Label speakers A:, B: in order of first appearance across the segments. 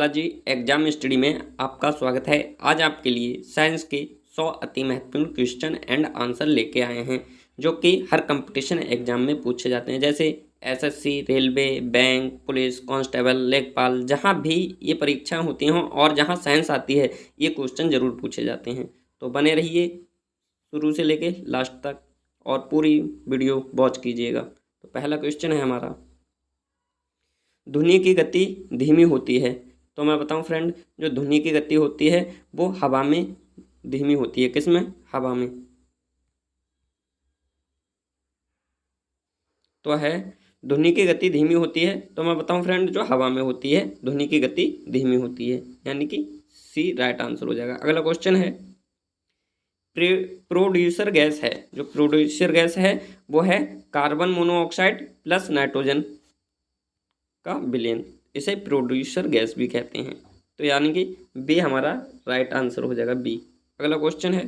A: Balaji exam study में आपका स्वागत है। आज आपके लिए साइंस के 100 अति महत्वपूर्ण क्वेश्चन एंड आंसर लेके आए हैं जो कि हर कंपटीशन एग्जाम में पूछे जाते हैं, जैसे SSC, railway, bank, police, constable, लेखपाल, जहां भी ये परीक्षाएं होती हों और जहां साइंस आती है ये क्वेश्चन ज़रूर पूछे जाते हैं। तो बने रहिए शुरू से लेके लास्ट तक और पूरी वीडियो वॉच कीजिएगा। तो पहला क्वेश्चन है हमारा, ध्वनि की गति धीमी होती है। तो मैं बताऊं फ्रेंड, जो ध्वनि की गति होती है वो हवा में धीमी होती है। किस में? हवा में। तो है ध्वनि की गति धीमी होती है। तो मैं बताऊं फ्रेंड, जो हवा में होती है ध्वनि की गति धीमी होती है, यानी कि सी राइट आंसर हो जाएगा। अगला क्वेश्चन है, प्रोड्यूसर गैस है, जो प्रोड्यूसर गैस है वो है कार्बन मोनोऑक्साइड प्लस नाइट्रोजन का विलयन, इसे प्रोड्यूसर गैस भी कहते हैं। तो यानी कि बी हमारा राइट आंसर हो जाएगा, बी। अगला क्वेश्चन है,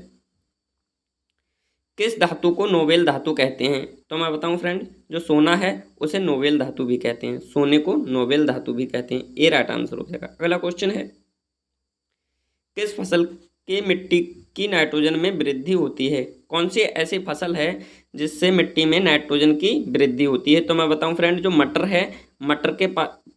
A: किस धातु को नोबेल धातु कहते हैं? तो मैं बताऊं फ्रेंड, जो सोना है उसे नोबेल धातु भी कहते हैं, सोने को नोबेल धातु भी कहते हैं। ए राइट आंसर हो जाएगा। अगला क्वेश्चन है, किस फसल के मिट्टी की नाइट्रोजन में वृद्धि होती है? कौन सी ऐसी फसल है जिससे मिट्टी में नाइट्रोजन की वृद्धि होती है? तो मैं बताऊं फ्रेंड, जो मटर है, मटर के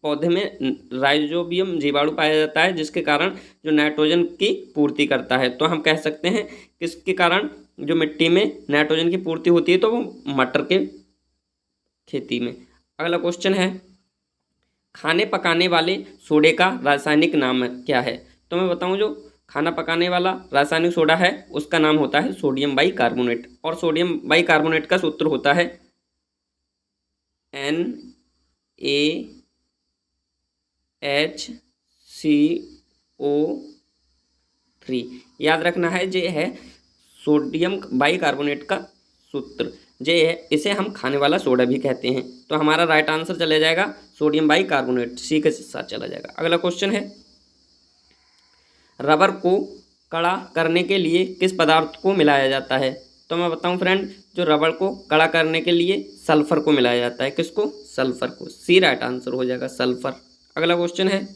A: पौधे में राइजोबियम जीवाणु पाया जाता है, जिसके कारण जो नाइट्रोजन की पूर्ति करता है। तो हम कह सकते हैं किसके कारण जो मिट्टी में नाइट्रोजन की पूर्ति होती है, तो वो मटर के खेती में। अगला क्वेश्चन है, खाने पकाने वाले सोडे का रासायनिक नाम क्या है? तो मैं बताऊं, जो खाना पकाने वाला रासायनिक सोडा है उसका नाम होता है सोडियम बाइकार्बोनेट, और सोडियम बाइकार्बोनेट का सूत्र होता है NaHCO3। याद रखना है, ये है सोडियम बाइकार्बोनेट का सूत्र, ये है, इसे हम खाने वाला सोडा भी कहते हैं। तो हमारा राइट आंसर चला जाएगा सोडियम बाइकार्बोनेट, सी के साथ चला जाएगा। अगला क्वेश्चन है, रबर को कड़ा करने के लिए किस पदार्थ को मिलाया जाता है? तो मैं बताऊं फ्रेंड, जो रबर को कड़ा करने के लिए सल्फर को मिलाया जाता है। किसको? सल्फर को। सी राइट आंसर हो जाएगा, सल्फर। अगला क्वेश्चन है,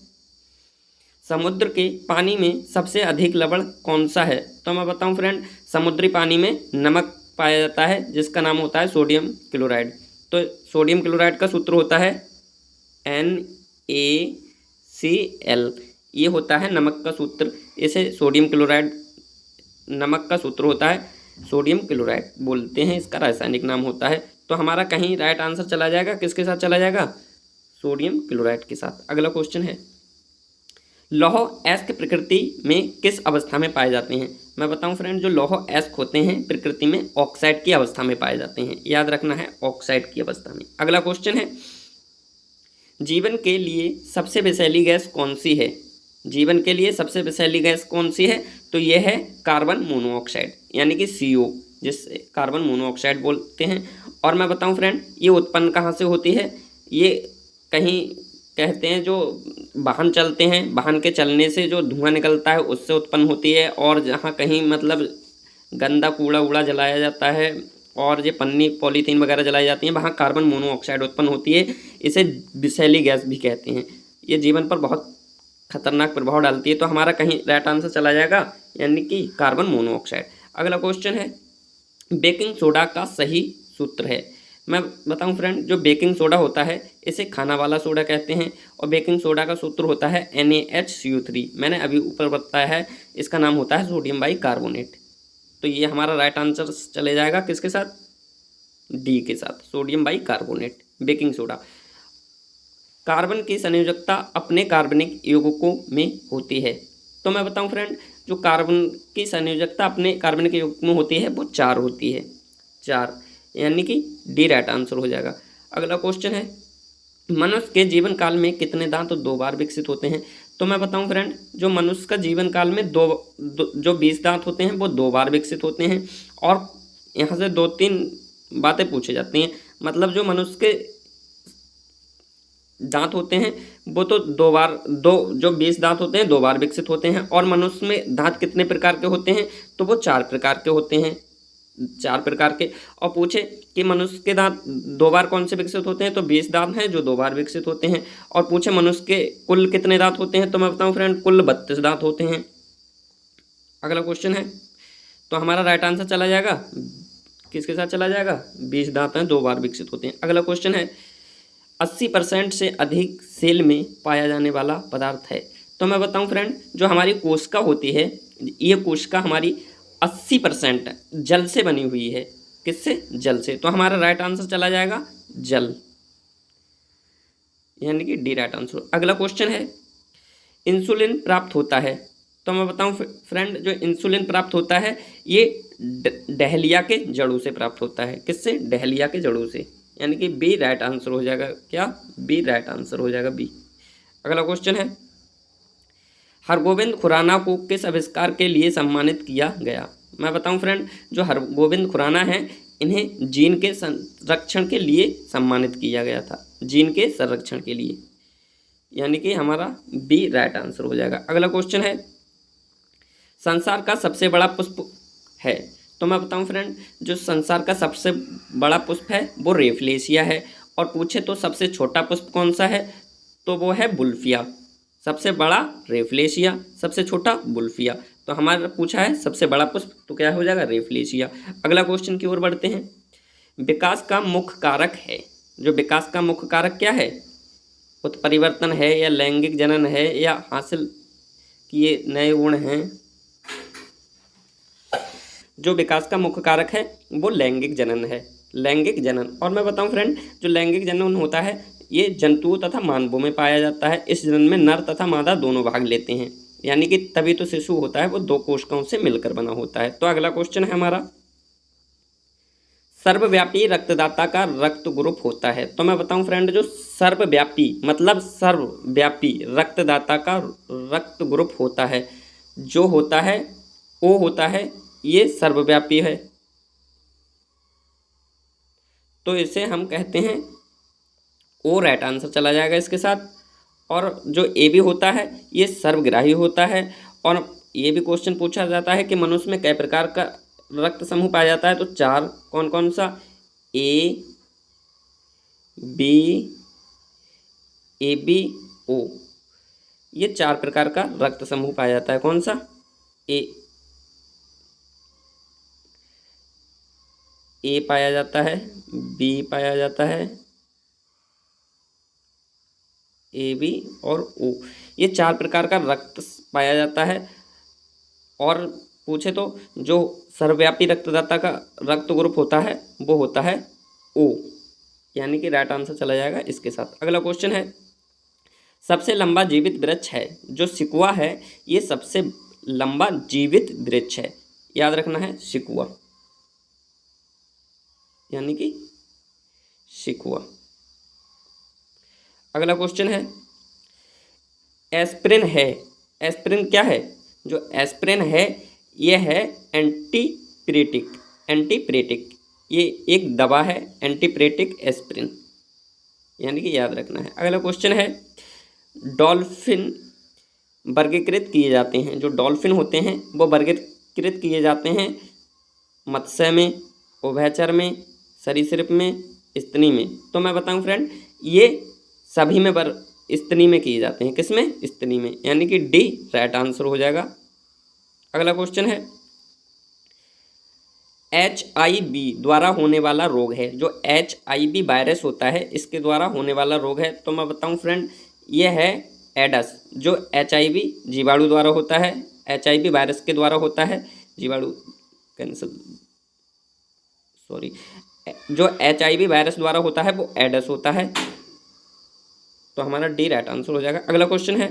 A: समुद्र के पानी में सबसे अधिक लवण कौन सा है? तो मैं बताऊं फ्रेंड, समुद्री पानी में नमक पाया जाता है जिसका नाम होता है सोडियम क्लोराइड। तो सोडियम क्लोराइड का सूत्र होता है NaCl, ये होता है नमक का सूत्र, इसे सोडियम क्लोराइड, नमक का सूत्र होता है सोडियम क्लोराइड बोलते हैं, इसका रासायनिक नाम होता है। तो हमारा कहीं राइट आंसर चला जाएगा, किसके साथ चला जाएगा? सोडियम क्लोराइड के साथ। अगला क्वेश्चन है, लौह अयस्क प्रकृति में किस अवस्था में पाए जाते हैं? मैं बताऊं फ्रेंड, जो लौह अयस्क होते हैं प्रकृति में ऑक्साइड की अवस्था में पाए जाते हैं, याद रखना है, ऑक्साइड की अवस्था में। अगला क्वेश्चन है, जीवन के लिए सबसे विषैली गैस कौन सी है? जीवन के लिए सबसे विषैली गैस कौन सी है? तो ये है कार्बन मोनोऑक्साइड, यानी कि CO, जिससे कार्बन मोनोऑक्साइड बोलते हैं। और मैं बताऊं फ्रेंड, ये उत्पन्न कहाँ से होती है? ये कहीं कहते हैं जो वाहन चलते हैं, वाहन के चलने से जो धुआं निकलता है उससे उत्पन्न होती है, और जहाँ कहीं मतलब गंदा कूड़ा उड़ा जलाया जाता है और ये पन्नी पॉलीथीन वगैरह जलाई जाती हैं, वहाँ कार्बन मोनोऑक्साइड उत्पन्न होती है, इसे विषैली गैस भी कहते हैं। ये जीवन पर बहुत खतरनाक प्रभाव डालती है। तो हमारा कहीं राइट आंसर चला जाएगा, यानी कि कार्बन मोनोऑक्साइड। अगला क्वेश्चन है, बेकिंग सोडा का सही सूत्र है? मैं बताऊं फ्रेंड, जो बेकिंग सोडा होता है इसे खाना वाला सोडा कहते हैं, और बेकिंग सोडा का सूत्र होता है NaHCO3। मैंने अभी ऊपर बताया है, इसका नाम होता है सोडियम बाइकार्बोनेट। तो ये हमारा राइट आंसर चले जाएगा किसके साथ? डी के साथ, sodium bicarbonate, baking soda. Carbon की संयोजकता अपने कार्बनिक यौगिकों में होती है? तो मैं बताऊं फ्रेंड, जो कार्बन की संयोजकता अपने कार्बनिक यौगिक में होती है वो 4 होती है, 4, यानी कि डी राइट आंसर हो जाएगा। अगला क्वेश्चन है, मनुष्य के जीवन काल में कितने दांत 2 बार विकसित होते हैं? तो मैं बताऊं फ्रेंड, जो मनुष्य का जीवन काल में जो 20 दांत होते हैं वो 2 बार विकसित होते हैं। और यहाँ से 2-3 बातें पूछी जाती हैं, मतलब जो मनुष्य के दांत होते हैं वो तो 2 बार, जो 20 दांत होते हैं 2 बार विकसित होते हैं। और मनुष्य में दांत कितने प्रकार के होते हैं? तो वो 4 प्रकार के होते हैं। 4 प्रकार के। और पूछे कि मनुष्य के दांत 2 बार कौन से विकसित होते हैं, तो 20 दांत हैं जो 2 बार विकसित होते हैं। और पूछे मनुष्य के कुल कितने दांत होते हैं, तो मैं बताऊं फ्रेंड कुल 32 दांत होते हैं। अगला क्वेश्चन है, तो हमारा राइट आंसर चला जाएगा किसके साथ चला जाएगा, 20 दांत हैं 2 बार विकसित होते हैं। अगला क्वेश्चन है, 80% से अधिक सेल में पाया जाने वाला पदार्थ है। तो मैं बताऊं फ्रेंड, जो हमारी कोशिका होती है, ये कोशिका हमारी 80% जल से बनी हुई है। किससे, जल से। तो हमारा राइट आंसर चला जाएगा जल, यानी कि डी राइट आंसर। अगला क्वेश्चन है, इंसुलिन प्राप्त होता है। तो मैं बताऊं फ्रेंड, जो इंसुलिन प्राप्त होता है ये डहलिया के जड़ों से प्राप्त होता है। किससे, डहलिया के जड़ों से, यानी कि बी राइट आंसर हो जाएगा। क्या, बी राइट आंसर हो जाएगा, बी। अगला क्वेश्चन है, हरगोविंद खुराना को किस आविष्कार के लिए सम्मानित किया गया। मैं बताऊं फ्रेंड, जो हरगोविंद खुराना है इन्हें जीन के संरक्षण के लिए सम्मानित किया गया था, जीन के संरक्षण के लिए, यानी कि हमारा बी राइट आंसर हो जाएगा। अगला क्वेश्चन है, संसार का सबसे बड़ा पुष्प है। तो मैं बताऊं फ्रेंड, जो संसार का सबसे बड़ा पुष्प है वो रेफलेशिया है। और पूछे तो सबसे छोटा पुष्प कौन सा है, तो वो है बुल्फिया। सबसे बड़ा रेफलेशिया, सबसे छोटा बुल्फिया। तो हमारा पूछा है सबसे बड़ा पुष्प, तो क्या हो जाएगा, रेफलेशिया। अगला क्वेश्चन की ओर बढ़ते हैं, विकास का मुख्य कारक है। जो विकास का मुख्य कारक क्या है, उत्परिवर्तन है या लैंगिक जनन है या हासिल किए नए गुण हैं। जो विकास का मुख्य कारक है वो लैंगिक जनन है, लैंगिक जनन। और मैं बताऊं फ्रेंड, जो लैंगिक जनन होता है ये जंतुओं तथा मानवों में पाया जाता है। इस जनन में नर तथा मादा दोनों भाग लेते हैं, यानी कि तभी तो शिशु होता है वो 2 कोशिकाओं से मिलकर बना होता है। तो अगला क्वेश्चन है हमारा, सर्वव्यापी रक्तदाता का रक्त ग्रुप होता है। तो मैं बताऊं फ्रेंड, जो सर्वव्यापी मतलब सर्वव्यापी रक्तदाता का रक्त ग्रुप होता है, जो होता है ओ होता है, ये सर्वव्यापी है। तो इसे हम कहते हैं ओ, राइट आंसर चला जाएगा इसके साथ। और जो ए बी होता है ये सर्वग्राही होता है। और ये भी क्वेश्चन पूछा जाता है कि मनुष्य में कई प्रकार का रक्त समूह पाया जाता है, तो 4, कौन कौन सा, ए बी ओ, ये 4 प्रकार का रक्त समूह पाया जाता है। कौन सा, ए पाया जाता है, बी पाया जाता है, ए बी और ओ, ये 4 प्रकार का रक्त पाया जाता है। और पूछे तो जो सर्वव्यापी रक्तदाता का रक्त ग्रुप होता है वो होता है ओ, यानी कि राइट आंसर चला जाएगा इसके साथ। अगला क्वेश्चन है, सबसे लंबा जीवित वृक्ष है। जो सिकुआ है ये सबसे लंबा जीवित वृक्ष है, याद रखना है, सिकुआ, यानी कि सिकुआ। अगला क्वेश्चन है, एस्पिरिन है। एस्पिरिन क्या है, जो एस्पिरिन है ये है एंटीपिरेटिक, एंटीपिरेटिक, ये एक दवा है, एंटीपिरेटिक एस्पिरिन, यानी कि याद रखना है। अगला क्वेश्चन है, डॉल्फिन वर्गीकृत किए जाते हैं। जो डॉल्फिन होते हैं वो वर्गीकृत किए जाते हैं मत्स्य में, उभयचर में, सरीसृप में, स्तनी में। तो मैं बताऊं फ्रेंड, ये सभी में स्तनी में किए जाते हैं। किसमें, स्तनी में, यानी कि डी राइट आंसर हो जाएगा। अगला क्वेश्चन है, HIV द्वारा होने वाला रोग है। जो HIV वायरस होता है इसके द्वारा होने वाला रोग है। तो मैं बताऊं फ्रेंड, ये है एडस। जो HIV जीवाणु द्वारा होता है, HIV वायरस के द्वारा होता है, जीवाणु कैंसल, सॉरी, जो HIV वायरस द्वारा होता है वो एडस होता है। तो हमारा डी राइट आंसर हो जाएगा। अगला क्वेश्चन है,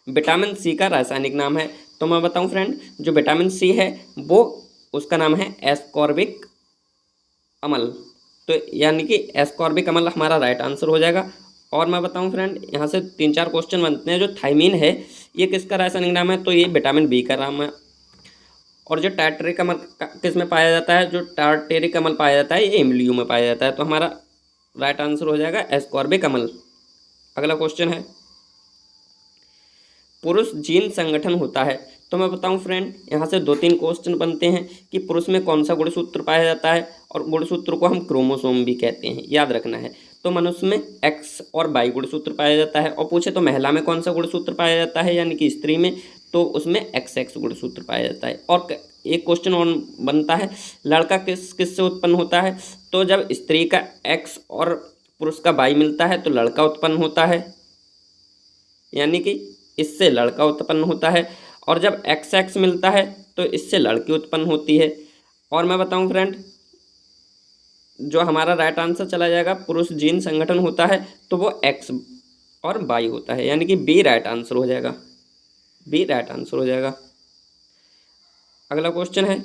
A: विटामिन सी का रासायनिक नाम है। तो मैं बताऊं फ्रेंड, जो विटामिन सी है वो उसका नाम है एस्कॉर्बिक अम्ल। तो यानी कि एस्कॉर्बिक अम्ल हमारा राइट आंसर हो जाएगा। और मैं बताऊं फ्रेंड, यहाँ से 3-4 क्वेश्चन बनते हैं। जो थायमीन है ये किसका रासायनिक नाम है, तो ये विटामिन बी का नाम है। और जो टार्टरिक अम्ल किस में पाया जाता है, जो टार्टेरिक अम्ल पाया जाता है ये इमलियू में पाया जाता है। तो हमारा राइट आंसर हो जाएगा एस्कॉर्बिक अम्ल। अगला क्वेश्चन है, पुरुष जीन संगठन होता है। तो मैं बताऊं फ्रेंड, यहाँ से 2-3 क्वेश्चन बनते हैं कि पुरुष में कौन सा गुणसूत्र पाया जाता है, और गुणसूत्र को हम क्रोमोसोम भी कहते हैं, याद रखना है। तो मनुष्य में एक्स और वाई गुणसूत्र पाया जाता है, और पूछे तो महिला में कौन सा गुणसूत्र पाया जाता है, यानी कि स्त्री में, तो उसमें XX गुणसूत्र पाया जाता है। और एक क्वेश्चन और बनता है, लड़का किस से उत्पन्न होता है, तो जब स्त्री का X और पुरुष का Y मिलता है तो लड़का उत्पन्न होता है, यानी कि इससे लड़का उत्पन्न होता है। और जब XX मिलता है तो इससे लड़की उत्पन्न होती है। और मैं बताऊं फ्रेंड, जो हमारा राइट आंसर चला जाएगा, पुरुष जीन संगठन होता है तो वो X और Y होता है, यानी कि बी राइट आंसर हो जाएगा, बी राइट आंसर हो जाएगा। अगला क्वेश्चन है,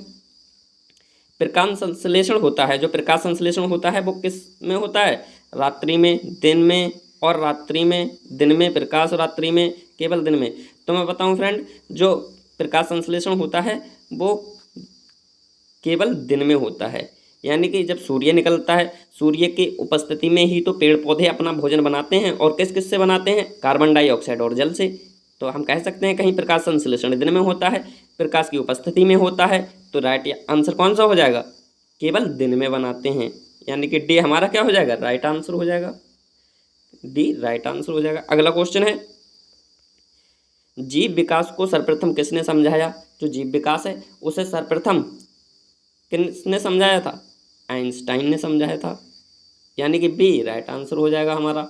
A: प्रकाश संश्लेषण होता है, जो प्रकाश संश्लेषण होता है वो किस में होता है, रात्रि में, दिन में, और रात्रि में, दिन में प्रकाश, रात्रि में, केवल दिन में। तो मैं बताऊं फ्रेंड, जो प्रकाश संश्लेषण होता है वो केवल दिन में होता है, यानी कि जब सूर्य निकलता है, सूर्य की उपस्थिति में ही तो पेड़ पौधे अपना भोजन बनाते हैं, और किस से बनाते हैं, कार्बन डाइऑक्साइड और जल से। तो हम कह सकते हैं कहीं प्रकाश संश्लेषण दिन में होता है, प्रकाश की उपस्थिति में होता है, तो राइट आंसर कौन सा हो जाएगा, केवल दिन में बनाते हैं, यानी कि डी हमारा क्या हो जाएगा, राइट आंसर हो जाएगा, डी राइट आंसर हो जाएगा। अगला क्वेश्चन है, जीव विकास को सर्वप्रथम किसने समझाया, जो जीव विकास है उसे सर्वप्रथम किसने समझाया था, आइंस्टाइन ने समझाया था, यानी कि बी राइट आंसर हो जाएगा हमारा।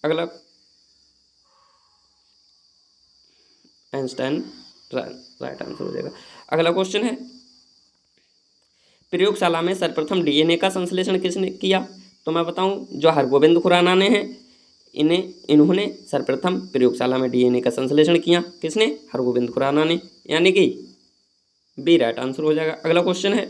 A: अगला, आइंस्टाइन राइट आंसर हो जाएगा। अगला क्वेश्चन है, प्रयोगशाला में सर्वप्रथम DNA का संश्लेषण किसने किया, तो मैं बताऊं, जो हरगोविंद खुराना ने है, इन्होंने सर्वप्रथम प्रयोगशाला में DNA का संश्लेषण किया, किसने, हरगोविंद खुराना ने, यानी कि बी राइट आंसर हो जाएगा। अगला क्वेश्चन है,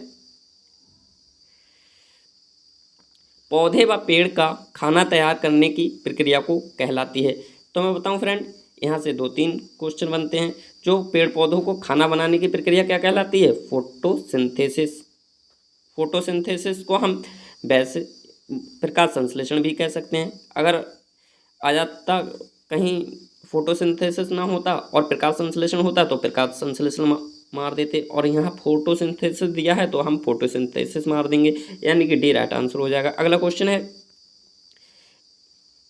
A: पौधे व पेड़ का खाना तैयार करने की प्रक्रिया को कहलाती है, तो मैं बताऊं फ्रेंड, यहाँ से 2-3 क्वेश्चन बनते हैं, जो पेड़ पौधों को खाना बनाने की प्रक्रिया क्या कहलाती है, फोटोसिंथेसिस। फोटोसिंथेसिस को हम वैसे प्रकाश संश्लेषण भी कह सकते हैं। अगर आ जाता कहीं फोटोसिंथेसिस ना होता और प्रकाश संश्लेषण होता तो प्रकाश संश्लेषण मार देते, और यहाँ फोटोसिंथेसिस दिया है तो हम फोटोसिंथेसिस मार देंगे, यानी कि डी राइट आंसर हो जाएगा। अगला क्वेश्चन है,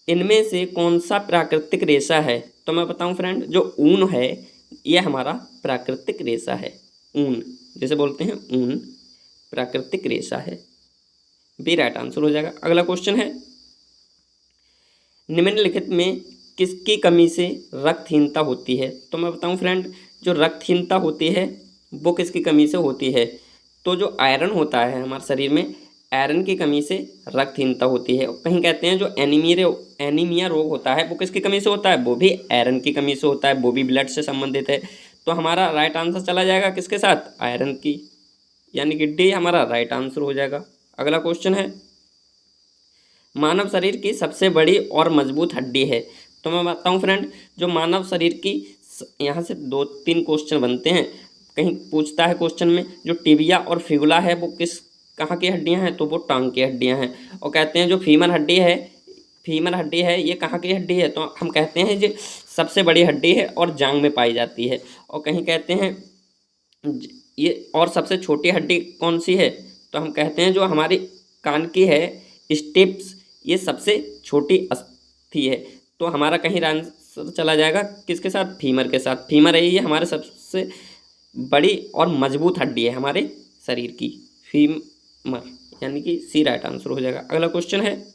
A: इनमें से कौन सा प्राकृतिक रेशा है, तो मैं बताऊं फ्रेंड, जो ऊन है ये हमारा प्राकृतिक रेशा है, ऊन जैसे बोलते हैं ऊन प्राकृतिक रेशा है, बी राइट आंसर हो जाएगा। अगला क्वेश्चन है, निम्नलिखित में किसकी कमी से रक्तहीनता होती है, तो मैं बताऊं फ्रेंड, जो रक्तहीनता होती है वो किसकी कमी से होती है, तो जो आयरन होता है हमारे शरीर में, आयरन की कमी से रक्तहीनता होती है। कहीं कहते हैं जो एनीमिया रोग होता है वो किसकी कमी से होता है, वो भी आयरन की कमी से होता है, वो भी ब्लड से संबंधित है। तो हमारा राइट आंसर चला जाएगा किसके साथ, आयरन की, यानी कि डी हमारा राइट आंसर हो जाएगा। अगला क्वेश्चन है, मानव शरीर की सबसे बड़ी और मजबूत हड्डी है, तो मैं बताऊं फ्रेंड, जो मानव शरीर की, यहाँ से 2-3 क्वेश्चन बनते हैं, कहीं पूछता है क्वेश्चन में, जो टिबिया और फिबुला है वो कहाँ की हड्डियाँ हैं, तो वो टांग की हड्डियाँ हैं। और कहते हैं जो फीमर हड्डी है ये कहाँ की हड्डी है, तो हम कहते हैं ये सबसे बड़ी हड्डी है और जांग में पाई जाती है। और कहीं कहते हैं ये, और सबसे छोटी हड्डी कौन सी है, तो हम कहते हैं जो हमारी कान की है, स्टेप्स, ये सबसे छोटी अस्थि है। तो हमारा कहीं आंसर चला जाएगा किसके साथ, फीमर के साथ। फीमर है ये हमारे सबसे बड़ी और मजबूत हड्डी है हमारे शरीर की, फीमर, यानी कि सी राइट आंसर हो जाएगा। अगला क्वेश्चन है,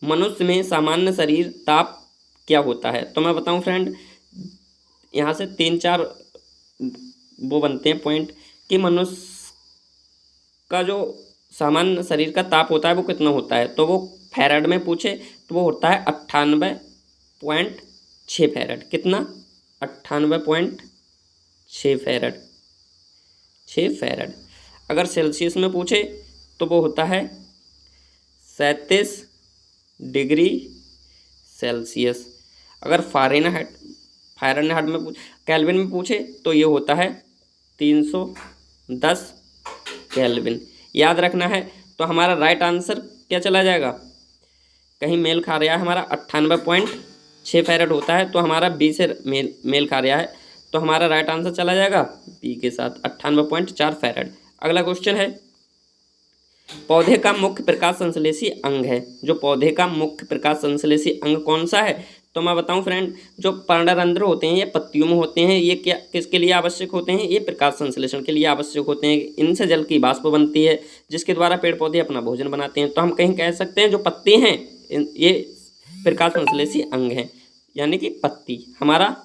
A: मनुष्य में सामान्य शरीर ताप क्या होता है, तो मैं बताऊं फ्रेंड, यहाँ से 3-4 वो बनते हैं पॉइंट कि मनुष्य का जो सामान्य शरीर का ताप होता है वो कितना होता है, तो वो फैराड में पूछे तो वो होता है 98.6 फैराड। कितना, 98.6 फैराड, 6 फैराड। अगर सेल्सियस में पूछे तो वो होता है 37 डिग्री सेल्सियस। अगर फ़ारेनहाइट में केल्विन में पूछे तो ये होता है 310 केल्विन। याद रखना है। तो हमारा राइट आंसर क्या चला जाएगा, कहीं मेल खा रहा है हमारा 98.6 फैरेड होता है, तो हमारा बी से मेल खा रहा है। तो हमारा राइट आंसर चला जाएगा बी के साथ 98.4 फैराड। अगला क्वेश्चन है, पौधे का मुख्य प्रकाश संश्लेषी अंग है। जो पौधे का मुख्य प्रकाश संश्लेषी अंग कौन सा है? तो मैं बताऊं फ्रेंड, जो पर्णरंध्र होते हैं ये पत्तियों में होते हैं, ये क्या किसके लिए आवश्यक होते हैं? ये प्रकाश संश्लेषण के लिए आवश्यक होते हैं। इनसे जल की वाष्प बनती है जिसके द्वारा पेड़ पौधे अपना भोजन बनाते हैं। तो हम कहीं कह सकते हैं जो पत्ते हैं ये प्रकाश संश्लेषी अंग हैं, यानी कि पत्ती। हमारा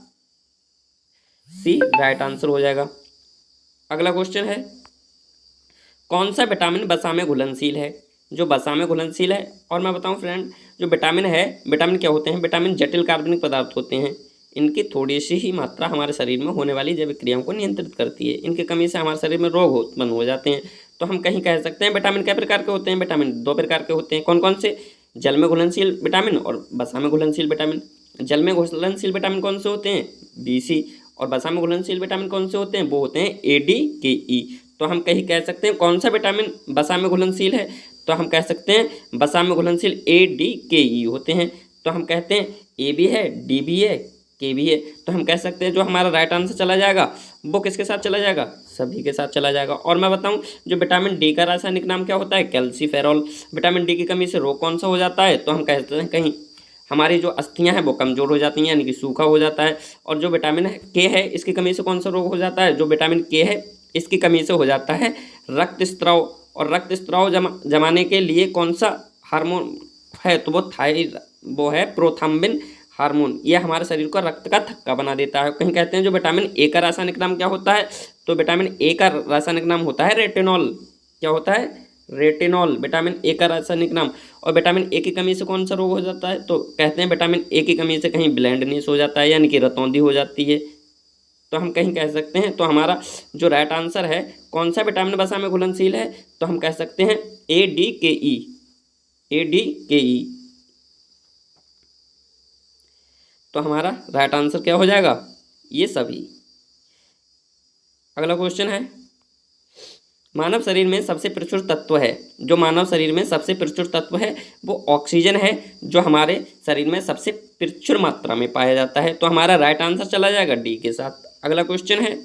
A: सी राइट आंसर हो जाएगा। अगला क्वेश्चन है, कौन सा विटामिन वसा में घुलनशील है? जो वसा में घुलनशील है, और मैं बताऊं फ्रेंड, जो विटामिन है, विटामिन क्या होते हैं? विटामिन जटिल कार्बनिक पदार्थ होते हैं। इनकी थोड़ी सी ही मात्रा हमारे शरीर में होने वाली जैविक क्रियाओं को नियंत्रित करती है। इनकी कमी से हमारे शरीर में रोग उत्पन्न हो जाते हैं। तो हम कहीं कह सकते हैं विटामिन कई प्रकार के होते हैं? विटामिन 2 प्रकार के होते हैं। कौन कौन से? जल में घुलनशील विटामिन और वसा में घुलनशील विटामिन। जल में घुलनशील विटामिन कौन से होते हैं? BC। और वसा में घुलनशील विटामिन कौन से होते हैं? वो होते हैं AD, KE। तो हम कहीं कह सकते हैं कौन सा विटामिन वसा में घुलनशील है? तो हम कह सकते हैं वसा में घुलनशील AD, KE होते हैं। तो हम कहते हैं A भी है, D भी है, K भी है। तो हम कह सकते हैं जो हमारा राइट आंसर चला जाएगा वो किसके साथ चला जाएगा? सभी के साथ चला जाएगा। और मैं बताऊं जो विटामिन D का रासायनिक नाम क्या होता है? कैल्सीफेरॉल। विटामिन D की कमी से रोग कौन सा हो जाता है? तो हम कहते हैं कहीं हमारी जो अस्थियां हैं वो कमज़ोर हो जाती हैं, यानी कि सूखा हो जाता है। और जो विटामिन K है इसकी कमी से कौन सा रोग हो जाता है? जो विटामिन K है इसकी कमी से हो जाता है रक्तस्राव। और रक्तस्राव जमाने के लिए कौन सा हार्मोन है? तो वो है प्रोथ्रम्बिन हार्मोन। ये हमारे शरीर को रक्त का थक्का बना देता है। कहीं कहते हैं जो विटामिन A का रासायनिक नाम क्या होता है? तो विटामिन A का रासायनिक नाम होता है रेटिनॉल। क्या होता है? रेटिनॉल, विटामिन A का रासायनिक नाम। और विटामिन A की कमी से कौन सा रोग हो जाता है? तो कहते हैं विटामिन A की कमी से कहीं ब्लाइंडनेस हो जाता है, यानी कि रतौंधी हो जाती है। तो हम कहीं कह सकते हैं, तो हमारा जो राइट आंसर है कौन सा विटामिन वसा में घुलनशील है? तो हम कह सकते हैं ADKE, ADKE। तो हमारा राइट आंसर क्या हो जाएगा? ये सभी। अगला क्वेश्चन है, मानव शरीर में सबसे प्रचुर तत्व है। जो मानव शरीर में सबसे प्रचुर तत्व है वो ऑक्सीजन है, जो हमारे शरीर में सबसे प्रचुर मात्रा में पाया जाता है। तो हमारा राइट आंसर चला जाएगा D के साथ। अगला क्वेश्चन है,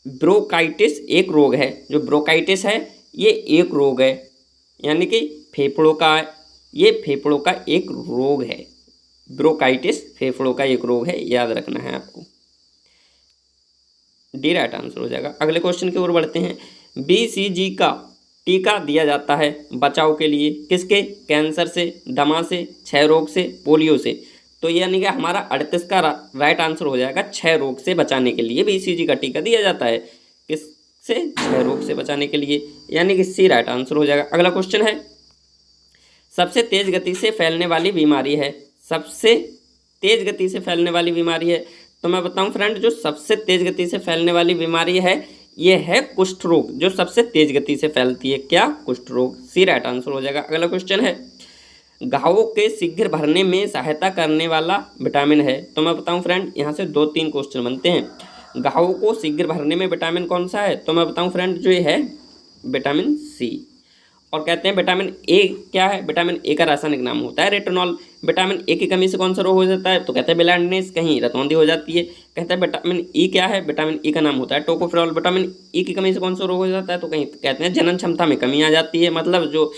A: ब्रोंकाइटिस एक रोग है। जो ब्रोंकाइटिस है ये एक रोग है, यानी कि फेफड़ों का, ये फेफड़ों का एक रोग है। ब्रोंकाइटिस फेफड़ों का एक रोग है, याद रखना है आपको। D राइट आंसर हो जाएगा। अगले क्वेश्चन की ओर बढ़ते हैं, BCG का टीका दिया जाता है बचाव के लिए किसके? कैंसर से, दमा से, क्षय रोग से, पोलियो से। तो यानी कि हमारा 38 का राइट आंसर हो जाएगा। क्षय रोग से बचाने के लिए BCG का टीका दिया जाता है। किससे? क्षय रोग से बचाने के लिए, यानी कि C राइट आंसर हो जाएगा। अगला क्वेश्चन है, सबसे तेज गति से फैलने वाली बीमारी है। सबसे तेज गति से फैलने वाली बीमारी है, तो मैं बताऊं फ्रेंड, जो सबसे तेज गति से फैलने वाली बीमारी है ये है कुष्ठ रोग। जो सबसे तेज गति से फैलती है, क्या? कुष्ठ रोग। C राइट आंसर हो जाएगा। अगला क्वेश्चन है, घावों के शीघ्र भरने में सहायता करने वाला विटामिन है। तो मैं बताऊं फ्रेंड, यहाँ से 2-3 क्वेश्चन बनते हैं। घावों को शीघ्र भरने में विटामिन कौन सा है? तो मैं बताऊं फ्रेंड, जो ये है विटामिन C। और कहते हैं विटामिन A क्या है? विटामिन A का रासायनिक नाम होता है रेटिनॉल। विटामिन A की कमी से कौन सा रोग हो जाता है? तो कहते हैं ब्लाइंडनेस, कहीं रतौंधी हो जाती है। कहते हैं विटामिन E क्या है? विटामिन E का नाम होता है टोकोफेरॉल। विटामिन E की कमी से कौन सा रोग हो जाता है? तो कहीं कहते हैं जनन क्षमता में कमी आ जाती है, मतलब जो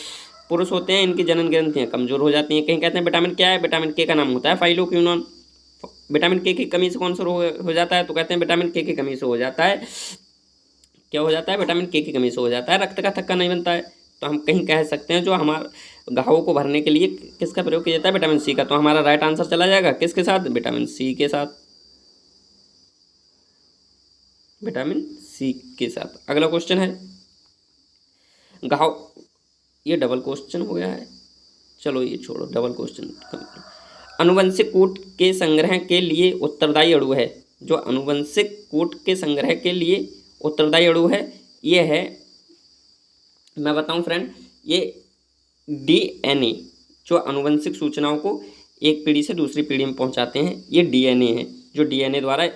A: पुरुष होते हैं इनकी जनन ग्रंथियाँ कमजोर हो जाती हैं। कहीं कहते हैं विटामिन क्या है? विटामिन K का नाम होता है फाइलोक्विनोन। विटामिन K की कमी से कौन सा रोग हो जाता है? तो कहते हैं विटामिन K की कमी से हो जाता है, क्या हो जाता है? विटामिन K की कमी से हो जाता है रक्त का थक्का नहीं बनता है। तो हम कहीं कह सकते हैं जो हमारे घावों को भरने के लिए किसका प्रयोग किया जाता है? विटामिन C का। तो हमारा राइट आंसर चला जाएगा किसके साथ? विटामिन C के साथ, विटामिन C के साथ। अगला क्वेश्चन है, घाव, ये डबल क्वेश्चन हो गया है, चलो ये छोड़ो, डबल क्वेश्चन। अनुवंशिक कूट के संग्रह के लिए उत्तरदायी अणु है। जो अनुवंशिक कूट के संग्रह के लिए उत्तरदायी अणु है ये है, मैं बताऊं फ्रेंड, ये DNA। जो अनुवंशिक सूचनाओं को एक पीढ़ी से दूसरी पीढ़ी में पहुंचाते हैं ये DNA है। जो DNA द्वारा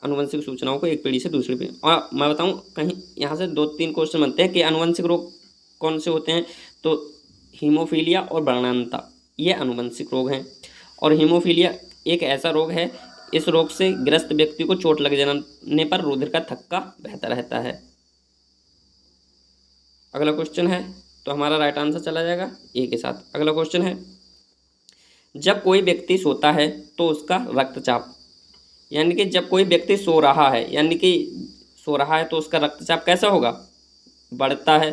A: अनुवंशिक सूचनाओं को एक पीढ़ी से दूसरी पीढ़ी। और मैं बताऊं कहीं यहाँ से 2-3 क्वेश्चन बनते हैं कि अनुवंशिक रोग कौन से होते हैं? तो हीमोफीलिया और वर्णांता, ये अनुवंशिक रोग हैं। और हीमोफीलिया एक ऐसा रोग है, इस रोग से ग्रस्त व्यक्ति को चोट लग जाने पर रुधिर का थक्का बहता रहता है। अगला क्वेश्चन है, तो हमारा राइट आंसर चला जाएगा ए के साथ। अगला क्वेश्चन है, जब कोई व्यक्ति सोता है तो उसका रक्तचाप, यानी कि जब कोई व्यक्ति सो रहा है, यानी कि सो रहा है तो उसका रक्तचाप कैसा होगा, बढ़ता है,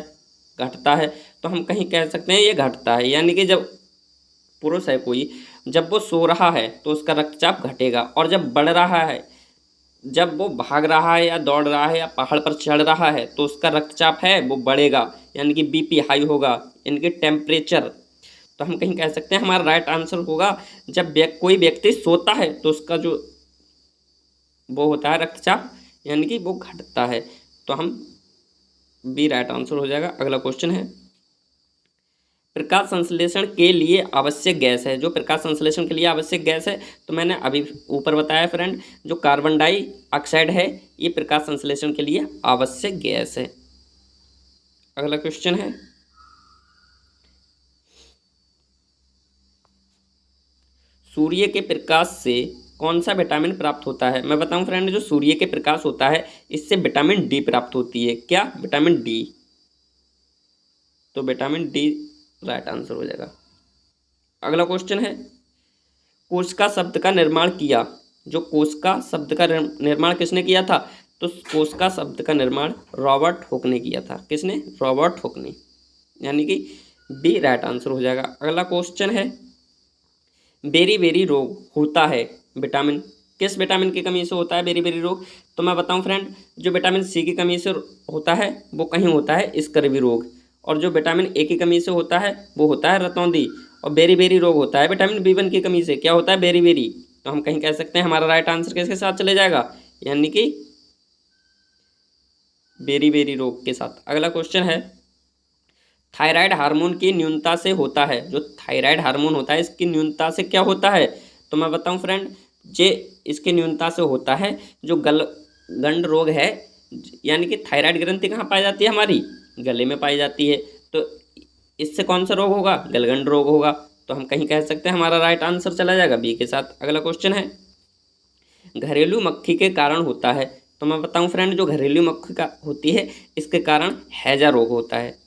A: घटता है। तो हम कहीं कह सकते हैं ये घटता है, यानी कि जब पुरुष है कोई, जब वो सो रहा है तो उसका रक्तचाप घटेगा, और जब बढ़ रहा है, जब वो भाग रहा है या दौड़ रहा है या पहाड़ पर चढ़ रहा है तो उसका रक्तचाप है वो बढ़ेगा, यानी कि बीपी हाई होगा, यानी कि टेम्परेचर। तो हम कहीं कह सकते हैं हमारा राइट आंसर होगा, जब कोई व्यक्ति सोता है तो उसका जो वो होता है रक्तचाप, यानी कि वो घटता है। तो हम बी राइट आंसर हो जाएगा। अगला क्वेश्चन है, प्रकाश संश्लेषण के लिए आवश्यक गैस है, जो प्रकाश संश्लेषण के लिए आवश्यक गैस है, तो मैंने अभी ऊपर बताया फ्रेंड, जो कार्बन डाइऑक्साइड है ये प्रकाश संश्लेषण के लिए आवश्यक गैस है। अगला क्वेश्चन है, सूर्य के प्रकाश से कौन सा विटामिन प्राप्त होता है। मैं बताऊं फ्रेंड, जो सूर्य के प्रकाश होता है इससे विटामिन डी प्राप्त होती है। क्या, विटामिन डी। तो विटामिन डी राइट आंसर हो जाएगा। अगला क्वेश्चन है, कोशिका शब्द का निर्माण किया, जो कोशिका शब्द का निर्माण किसने किया था, तो कोशिका शब्द का निर्माण रॉबर्ट हुक ने किया था। किसने, रॉबर्ट हुक ने, यानी कि बी राइट आंसर हो जाएगा। अगला क्वेश्चन है, बेरी बेरी रोग होता है विटामिन, किस विटामिन की कमी से होता है बेरी बेरी रोग। तो मैं बताऊं फ्रेंड, जो विटामिन सी की कमी से होता है वो कहीं होता है स्कर्वी रोग, और जो विटामिन ए की कमी से होता है वो होता है रतौंधी, और बेरी बेरी रोग होता है विटामिन बी1 की कमी से। क्या होता है, बेरी बेरी। तो हम कहीं कह सकते हैं हमारा राइट आंसर किसके साथ चले जाएगा, यानी कि बेरी बेरी रोग के साथ। अगला क्वेश्चन है, थायराइड हार्मोन की न्यूनता से होता है, जो थायराइड हार्मोन होता है इसकी न्यूनता से क्या होता है। तो मैं बताऊं फ्रेंड, जे इसके न्यूनता से होता है जो गलगंड रोग है, यानी कि थायराइड ग्रंथि कहाँ पाई जाती है, हमारी गले में पाई जाती है। तो इससे कौन सा रोग होगा, गलगंड रोग होगा। तो हम कहीं कह सकते हैं हमारा राइट आंसर चला जाएगा बी के साथ। अगला क्वेश्चन है, घरेलू मक्खी के कारण होता है। तो मैं बताऊं फ्रेंड, जो घरेलू मक्खी का होती है इसके कारण हैजा रोग होता है,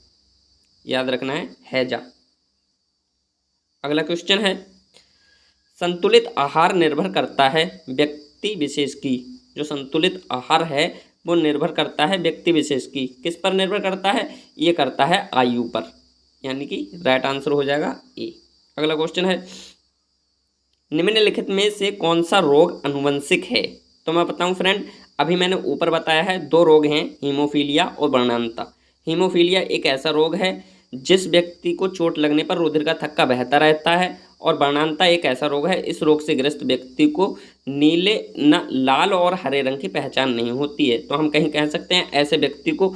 A: याद रखना है, हैजा। अगला क्वेश्चन है, संतुलित आहार निर्भर करता है व्यक्ति विशेष की, जो संतुलित आहार है वो निर्भर करता है व्यक्ति विशेष की, किस पर निर्भर करता है, ये करता है आयु पर, यानी कि राइट आंसर हो जाएगा ए। अगला क्वेश्चन है, निम्नलिखित में से कौन सा रोग अनुवंशिक है। तो मैं बताऊं फ्रेंड, अभी मैंने ऊपर बताया है दो रोग हैं, हीमोफीलिया और वर्णांता। हीमोफीलिया एक ऐसा रोग है जिस व्यक्ति को चोट लगने पर रुधिर का थक्का बहता रहता है, और वर्णांता एक ऐसा रोग है, इस रोग से ग्रस्त व्यक्ति को नीले न लाल और हरे रंग की पहचान नहीं होती है। तो हम कहीं कह सकते हैं ऐसे व्यक्ति को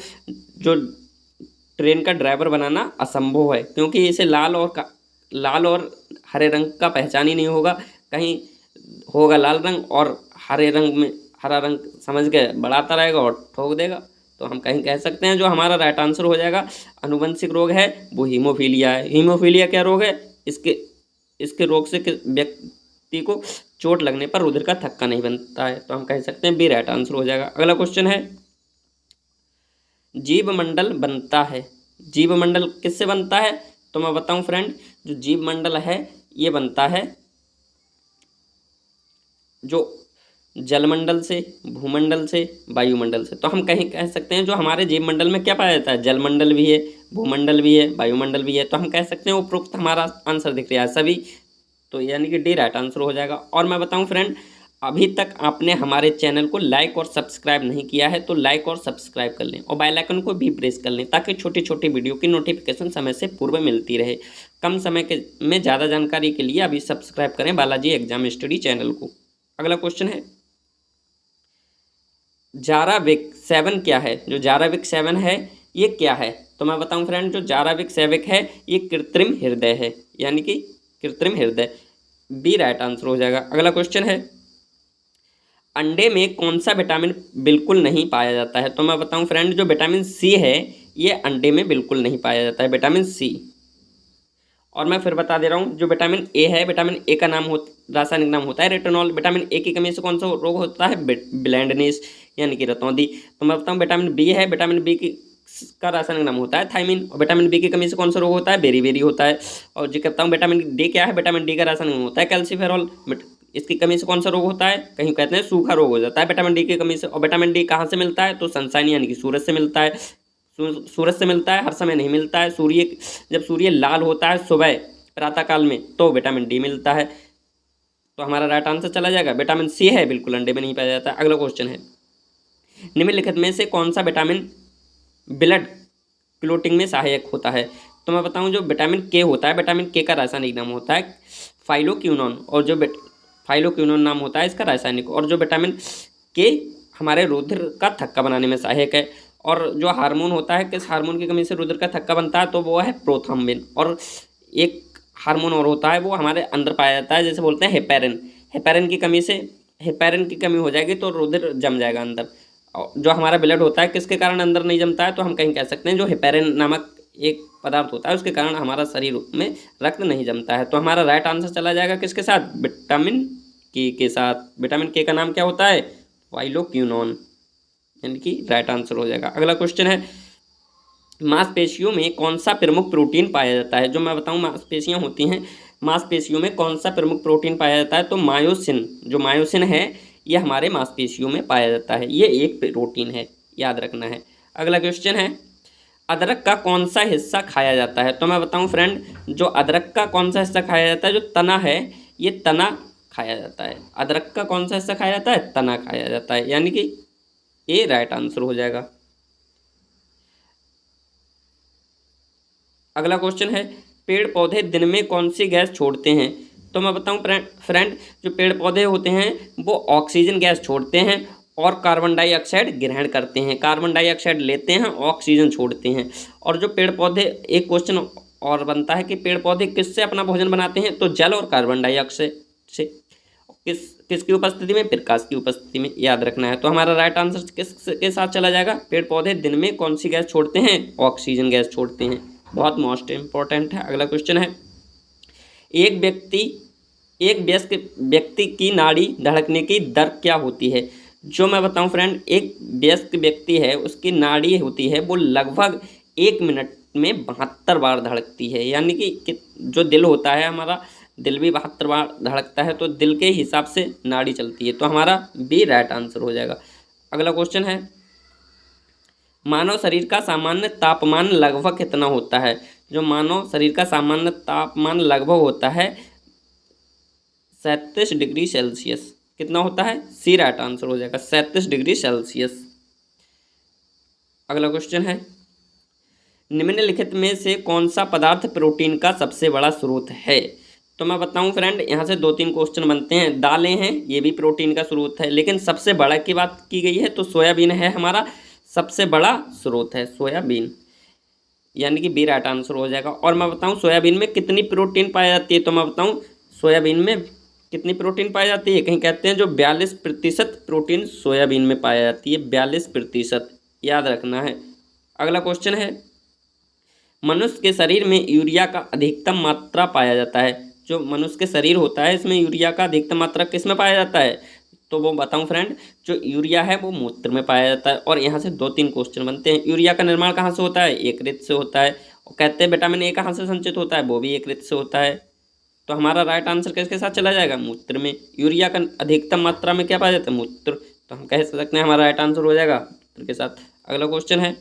A: जो ट्रेन का ड्राइवर बनाना असंभव है, क्योंकि इसे लाल और हरे रंग का पहचान ही नहीं होगा, कहीं होगा लाल रंग और हरे रंग में हरा रंग समझ के बढ़ाता रहेगा और ठोक देगा। तो हम कहीं कह सकते हैं जो हमारा राइट आंसर हो जाएगा, अनुवंशिक रोग है वो हीमोफीलिया है। हीमोफीलिया क्या रोग है, इसके रोग से व्यक्ति को चोट लगने पर रुधिर का थक्का नहीं बनता है। तो हम कह सकते हैं बी राइट आंसर हो जाएगा। अगला क्वेश्चन है, जीव मंडल बनता है, जीव मंडल किससे बनता है। तो मैं बताऊं फ्रेंड, जो जीव मंडल है ये बनता है जो जलमंडल से, भूमंडल से, वायुमंडल से। तो हम कहीं कह सकते हैं जो हमारे जीव मंडल में क्या पाया जाता है, जलमंडल भी है, भूमंडल भी है, वायुमंडल भी है। तो हम कह सकते हैं उपरोक्त हमारा आंसर दिख रहा है सभी, तो यानी कि डी राइट आंसर हो जाएगा। और मैं बताऊं फ्रेंड, अभी तक आपने हमारे चैनल को लाइक और सब्सक्राइब नहीं किया है तो लाइक और सब्सक्राइब कर लें, और बेल आइकन को भी प्रेस कर लें, ताकि छोटी छोटी वीडियो की नोटिफिकेशन समय से पूर्व मिलती रहे। कम समय के में ज़्यादा जानकारी के लिए अभी सब्सक्राइब करें बालाजी एग्जाम स्टडी चैनल को। अगला क्वेश्चन है, जाराविक 7 क्या है, जो जाराविक 7 है ये क्या है। तो मैं बताऊं फ्रेंड, जो जाराविक 7 है ये कृत्रिम हृदय है, यानी कि कृत्रिम हृदय, बी राइट आंसर हो जाएगा। अगला क्वेश्चन है, अंडे में कौन सा विटामिन बिल्कुल नहीं पाया जाता है। तो मैं बताऊं फ्रेंड, जो विटामिन सी है ये अंडे में बिल्कुल नहीं पाया जाता है, विटामिन सी। और मैं फिर बता दे रहा हूँ, जो विटामिन ए है, विटामिन ए का नाम रासायनिक नाम होता है रेटिनॉल। विटामिन ए की कमी से कौन सा रोग होता है? ब्लाइंडनेस यानी कि रतौंधी। तो मैं बताऊँ विटामिन बी है, विटामिन बी की का रासायनिक नाम होता है थायमिन। और विटामिन बी की कमी से कौन सा रोग होता है? बेरी होता है। और जो कहता हूँ विटामिन डी क्या है? विटामिन डी का रासायनिक नाम होता है कैल्सीफेरॉल। इसकी कमी से कौन सा रोग होता है? कहीं कहते हैं सूखा रोग हो जाता है विटामिन डी की कमी से। और विटामिन डी कहाँ से मिलता है? तो सनशाइन यानी कि सूरज से मिलता है। सूरज से मिलता है, हर समय नहीं मिलता है। जब सूर्य लाल होता है सुबह प्रातःकाल में तो विटामिन डी मिलता है। तो हमारा राइट आंसर चला जाएगा विटामिन सी है, बिल्कुल अंडे में नहीं पाया जाता। अगला क्वेश्चन है, निम्नलिखित में से कौन सा विटामिन ब्लड क्लोटिंग में सहायक होता है? तो मैं बताऊं जो विटामिन के होता है, विटामिन के का रासायनिक नाम होता है फाइलोक्विनोन। और जो फाइलोक्विनोन नाम होता है इसका रासायनिक। और जो विटामिन के हमारे रुधिर का थक्का बनाने में सहायक है। और जो हार्मोन होता है, किस हार्मोन की कमी से रुधिर का थक्का बनता है? तो वो है प्रोथ्रम्बिन। और एक हार्मोन और होता है वो हमारे अंदर पाया जाता है, जैसे बोलते हैं हेपेरिन। हेपेरिन की कमी हो जाएगी तो रुधिर जम जाएगा अंदर। और जो हमारा ब्लड होता है किसके कारण अंदर नहीं जमता है? तो हम कहीं कह सकते हैं जो हेपेरिन नामक एक पदार्थ होता है उसके कारण हमारा शरीर में रक्त नहीं जमता है। तो हमारा राइट आंसर चला जाएगा किसके साथ? विटामिन के साथ। विटामिन के का नाम क्या होता है? फाइलोक्विनोन, यानी कि राइट आंसर हो जाएगा। अगला क्वेश्चन है, मांसपेशियों में कौन सा प्रमुख प्रोटीन पाया जाता है? जो मैं बताऊं मांसपेशियां होती हैं, मांसपेशियों में कौन सा प्रमुख प्रोटीन पाया जाता है? तो मायोसिन। जो मायोसिन है ये हमारे मांसपेशियों में पाया जाता है, ये एक प्रोटीन है, याद रखना है। अगला क्वेश्चन है, अदरक का कौन सा हिस्सा खाया जाता है? तो मैं बताऊं फ्रेंड, जो अदरक का कौन सा हिस्सा खाया जाता है? जो तना है, ये तना खाया जाता है। अदरक का कौन सा हिस्सा खाया जाता है? तना खाया जाता है, यानी कि ये राइट आंसर हो जाएगा। अगला क्वेश्चन है, पेड़ पौधे दिन में कौन सी गैस छोड़ते हैं? तो मैं बताऊं फ्रेंड, जो पेड़ पौधे होते हैं वो ऑक्सीजन गैस छोड़ते हैं और कार्बन डाइऑक्साइड ग्रहण करते हैं। कार्बन डाइऑक्साइड लेते हैं, ऑक्सीजन छोड़ते हैं। और जो पेड़ पौधे, एक क्वेश्चन और बनता है कि पेड़ पौधे किससे अपना भोजन बनाते हैं? तो जल और कार्बन डाइऑक्साइड से। किसकी उपस्थिति में? प्रकाश की उपस्थिति में, याद रखना है। तो हमारा राइट आंसर किसके साथ चला जाएगा? पेड़ पौधे दिन में कौन सी गैस छोड़ते हैं? ऑक्सीजन गैस छोड़ते हैं। बहुत मोस्ट इंपॉर्टेंट है। अगला क्वेश्चन है, एक वयस्क व्यक्ति की नाड़ी धड़कने की दर क्या होती है? जो मैं बताऊं फ्रेंड, एक वयस्क व्यक्ति है उसकी नाड़ी होती है वो लगभग 1 मिनट में 72 बार धड़कती है। यानी कि जो दिल होता है हमारा, दिल भी 72 बार धड़कता है, तो दिल के हिसाब से नाड़ी चलती है। तो हमारा बी राइट आंसर हो जाएगा। अगला क्वेश्चन है, मानव शरीर का सामान्य तापमान लगभग कितना होता है? जो मानव शरीर का सामान्य तापमान लगभग होता है 37 डिग्री सेल्सियस। कितना होता है? सी राइट आंसर हो जाएगा, 37 डिग्री सेल्सियस। अगला क्वेश्चन है, निम्नलिखित में से कौन सा पदार्थ प्रोटीन का सबसे बड़ा स्रोत है? तो मैं बताऊं फ्रेंड, यहाँ से 2-3 क्वेश्चन बनते हैं। दालें हैं, ये भी प्रोटीन का स्रोत है, लेकिन सबसे बड़ा की बात की गई है तो सोयाबीन है हमारा सबसे बड़ा स्रोत है, सोयाबीन, यानी कि बी राइट आंसर हो जाएगा। और मैं बताऊं सोयाबीन में कितनी प्रोटीन पाई जाती है? तो मैं बताऊं सोयाबीन में कितनी प्रोटीन पाई जाती है? कहीं कहते हैं जो 42% प्रोटीन सोयाबीन में पाई जाती है, 42%, याद रखना है। अगला क्वेश्चन है, मनुष्य के शरीर में यूरिया का अधिकतम मात्रा पाया जाता है। जो मनुष्य के शरीर होता है इसमें यूरिया का अधिकतम मात्रा किस में पाया जाता है? तो वो बताऊं फ्रेंड, जो यूरिया है वो मूत्र में पाया जाता है। और यहाँ से 2-3 क्वेश्चन बनते हैं। यूरिया का निर्माण कहाँ से होता है? यकृत से होता है। और कहते हैं विटामिन ए कहाँ से संचित होता है? वो भी यकृत से होता है। तो हमारा राइट आंसर किसके साथ चला जाएगा? मूत्र में। यूरिया का अधिकतम मात्रा में क्या पाया जाता है? मूत्र। तो हम कह सकते हैं हमारा राइट आंसर हो जाएगा मूत्र के साथ। अगला क्वेश्चन है,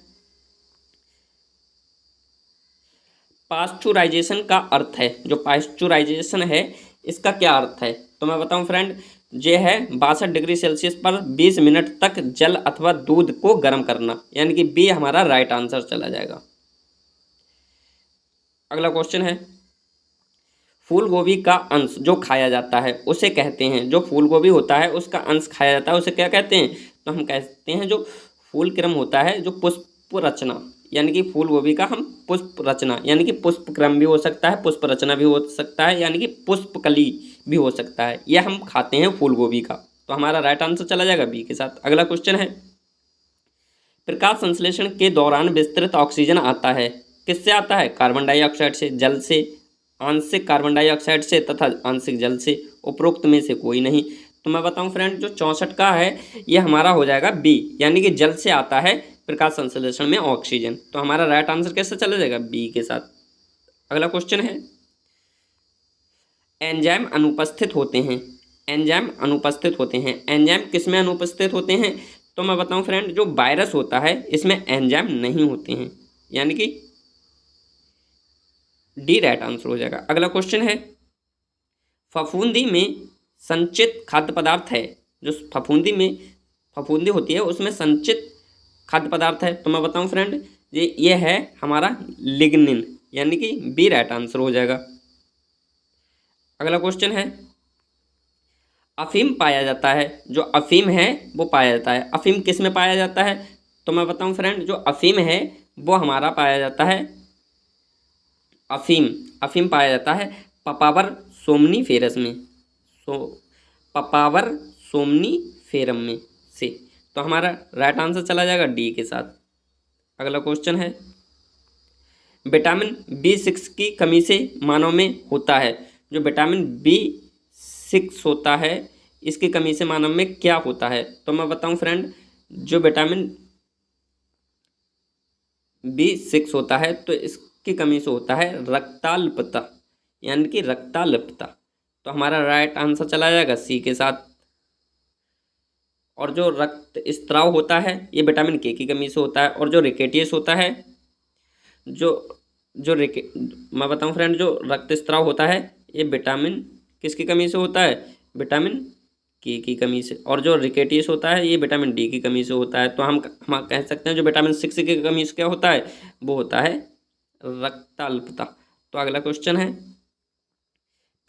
A: पास्चुराइजेशन का अर्थ है, जो पास्चुराइजेशन है इसका क्या अर्थ है? तो मैं बताऊं फ्रेंड, ये है 62 डिग्री सेल्सियस पर 20 मिनट तक जल अथवा दूध को गर्म करना, यानी कि बी हमारा राइट आंसर चला जाएगा। अगला क्वेश्चन है, फूल गोभी का अंश जो खाया जाता है उसे कहते हैं, जो फूल गोभी होता है उसका अंश खाया जाता है उसे क्या कहते हैं? तो हम कहते हैं जो फूल क्रम होता है, जो पुष्प रचना, यानी कि फूल गोभी का हम पुष्प रचना, यानी कि पुष्प क्रम भी हो सकता है, पुष्प रचना भी हो सकता है, यानी कि पुष्पकली भी हो सकता है, यह हम खाते हैं फूल गोभी का। तो हमारा राइट आंसर चला जाएगा बी के साथ। अगला क्वेश्चन है, प्रकाश संश्लेषण के दौरान विस्तृत ऑक्सीजन आता है, किससे आता है? कार्बन डाइऑक्साइड से, जल से, आंशिक कार्बन डाइऑक्साइड से तथा आंशिक जल से, उपरोक्त में से कोई नहीं। तो मैं बताऊं फ्रेंड, जो 64 का है ये हमारा हो जाएगा बी, यानी कि जल से आता है प्रकाश संश्लेषण में ऑक्सीजन। तो हमारा राइट आंसर कैसे चला जाएगा, बी के साथ। अगला क्वेश्चन है, एंजाइम अनुपस्थित होते हैं। एंजाइम अनुपस्थित होते हैं, एंजाइम किस में अनुपस्थित होते हैं? तो मैं बताऊं फ्रेंड, जो वायरस होता है इसमें एंजाइम नहीं होते हैं, यानी कि डी राइट आंसर हो जाएगा। अगला क्वेश्चन है, फफूंदी में संचित खाद्य पदार्थ है। जो फफूंदी होती है उसमें संचित खाद्य पदार्थ है। तो मैं बताऊं फ्रेंड, ये है हमारा लिग्निन, यानी कि बी राइट आंसर हो जाएगा। अगला क्वेश्चन है, अफीम पाया जाता है। जो अफीम है वो पाया जाता है, अफीम किस में पाया जाता है? तो मैं बताऊं फ्रेंड, जो अफीम है वो हमारा पाया जाता है, अफीम पाया जाता है पपावर सोमनीफेरस में, पपावर सोमनीफेरम में से। तो हमारा राइट आंसर चला जाएगा डी के साथ। अगला क्वेश्चन है, विटामिन B6 की कमी से मानव में होता है। जो विटामिन B6 होता है इसकी कमी से मानव में क्या होता है? तो मैं बताऊं फ्रेंड, जो विटामिन B6 होता है तो इसकी कमी से होता है रक्ताल्पता, यानी कि रक्ताल्पता। तो हमारा राइट आंसर चला जाएगा सी के साथ। और जो रक्त स्त्राव होता है ये विटामिन के की कमी से होता है। और जो रिकेटियस होता है, मैं बताऊं फ्रेंड, जो रक्त स्त्राव होता है ये विटामिन किसकी कमी से होता है? विटामिन के की कमी से। और जो रिकेटियस होता है ये विटामिन डी की कमी से होता है। तो हम कह सकते हैं जो विटामिन 6 की कमी से क्या होता है, वो होता है रक्ताल्पता। तो अगला क्वेश्चन है,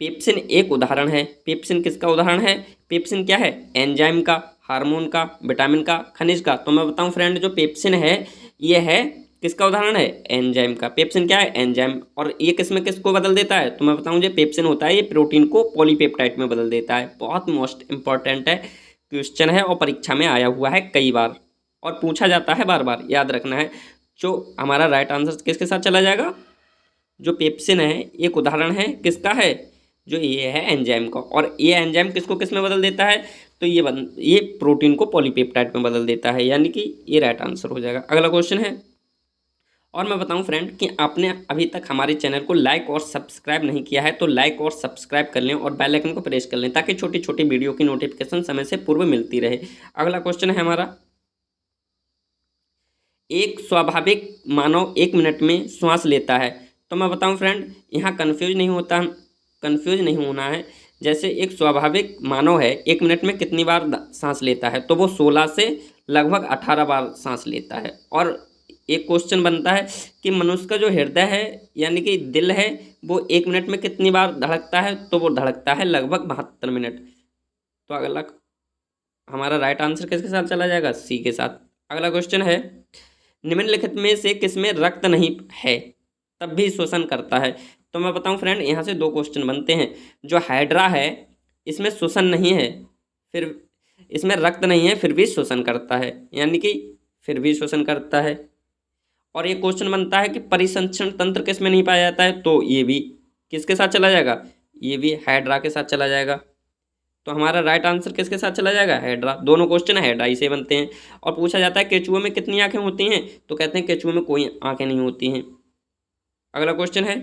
A: पेप्सिन एक उदाहरण है। पेप्सिन किसका उदाहरण है? पेप्सिन क्या है? एंजाइम का, हार्मोन का, विटामिन का, खनिज का। तो मैं बताऊं फ्रेंड, जो पेप्सिन है ये है किसका उदाहरण है? एंजाइम का। पेप्सिन क्या है? एंजाइम। और ये किसमें किसको बदल देता है? तो मैं बताऊं, जो पेप्सिन होता है ये प्रोटीन को पॉलीपेप्टाइड में बदल देता है। बहुत मोस्ट इंपॉर्टेंट है क्वेश्चन है और परीक्षा में आया हुआ है कई बार और पूछा जाता है बार बार, याद रखना है। जो हमारा राइट आंसर किसके साथ चला जाएगा? जो पेप्सिन है एक उदाहरण है किसका है? जो ये है एंजाइम का। और ये एंजाइम किसको किस में बदल देता है? तो ये प्रोटीन को पॉलीपेप्टाइड में बदल देता है, यानी कि ये राइट आंसर हो जाएगा। अगला क्वेश्चन है, और मैं बताऊं फ्रेंड कि आपने अभी तक हमारे चैनल को लाइक और सब्सक्राइब नहीं किया है तो लाइक और सब्सक्राइब कर लें और बेल आइकन को प्रेस कर लें ताकि छोटी छोटी वीडियो की नोटिफिकेशन समय से पूर्व मिलती रहे। अगला क्वेश्चन है हमारा, एक स्वाभाविक मानव 1 मिनट में श्वास लेता है। तो मैं बताऊं फ्रेंड, यहाँ कंफ्यूज नहीं होना है। जैसे एक स्वाभाविक मानव है 1 मिनट में कितनी बार सांस लेता है? तो वो 16 से लगभग 18 बार सांस लेता है। और एक क्वेश्चन बनता है कि मनुष्य का जो हृदय है यानी कि दिल है वो 1 मिनट में कितनी बार धड़कता है? तो वो धड़कता है लगभग 72 मिनट। तो अगला हमारा राइट आंसर किसके साथ चला जाएगा? सी के साथ। अगला क्वेश्चन है, निम्नलिखित में से किसमें रक्त नहीं है तब भी श्वसन करता है? तो मैं बताऊं फ्रेंड, यहाँ से 2 क्वेश्चन बनते हैं। जो हाइड्रा है इसमें श्वसन नहीं है, फिर इसमें रक्त नहीं है फिर भी श्वसन करता है, यानी कि फिर भी श्वसन करता है। और ये क्वेश्चन बनता है कि परिसंचरण तंत्र किस में नहीं पाया जाता है? तो ये भी किसके साथ चला जाएगा? ये भी हाइड्रा के साथ चला जाएगा। तो हमारा राइट आंसर किसके साथ चला जाएगा? हाइड्रा। दोनों क्वेश्चन हाइड्रा ही से बनते हैं। और पूछा जाता है केचुए में कितनी आंखें होती हैं? तो कहते हैं केचुए में कोई आंखें नहीं होती हैं। अगला क्वेश्चन है,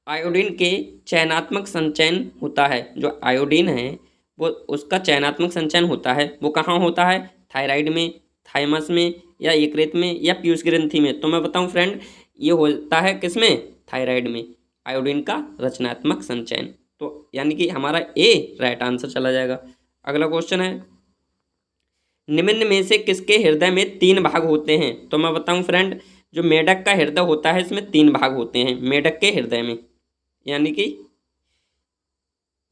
A: आयोडीन के चयनात्मक संचयन होता है। जो आयोडीन है वो उसका चयनात्मक संचयन होता है वो कहाँ होता है? थायराइड में, थाइमस में, या यकृत में, या पीयूष ग्रंथि में। तो मैं बताऊं फ्रेंड, ये होता है किसमें? थायराइड में, आयोडीन का रचनात्मक संचयन। तो यानी कि हमारा ए राइट आंसर चला जाएगा। अगला क्वेश्चन है, निम्न में से किसके हृदय में 3 भाग होते हैं? तो मैं बताऊं फ्रेंड, जो मेढक का हृदय होता है इसमें 3 भाग होते हैं मेढक के हृदय में, यानी कि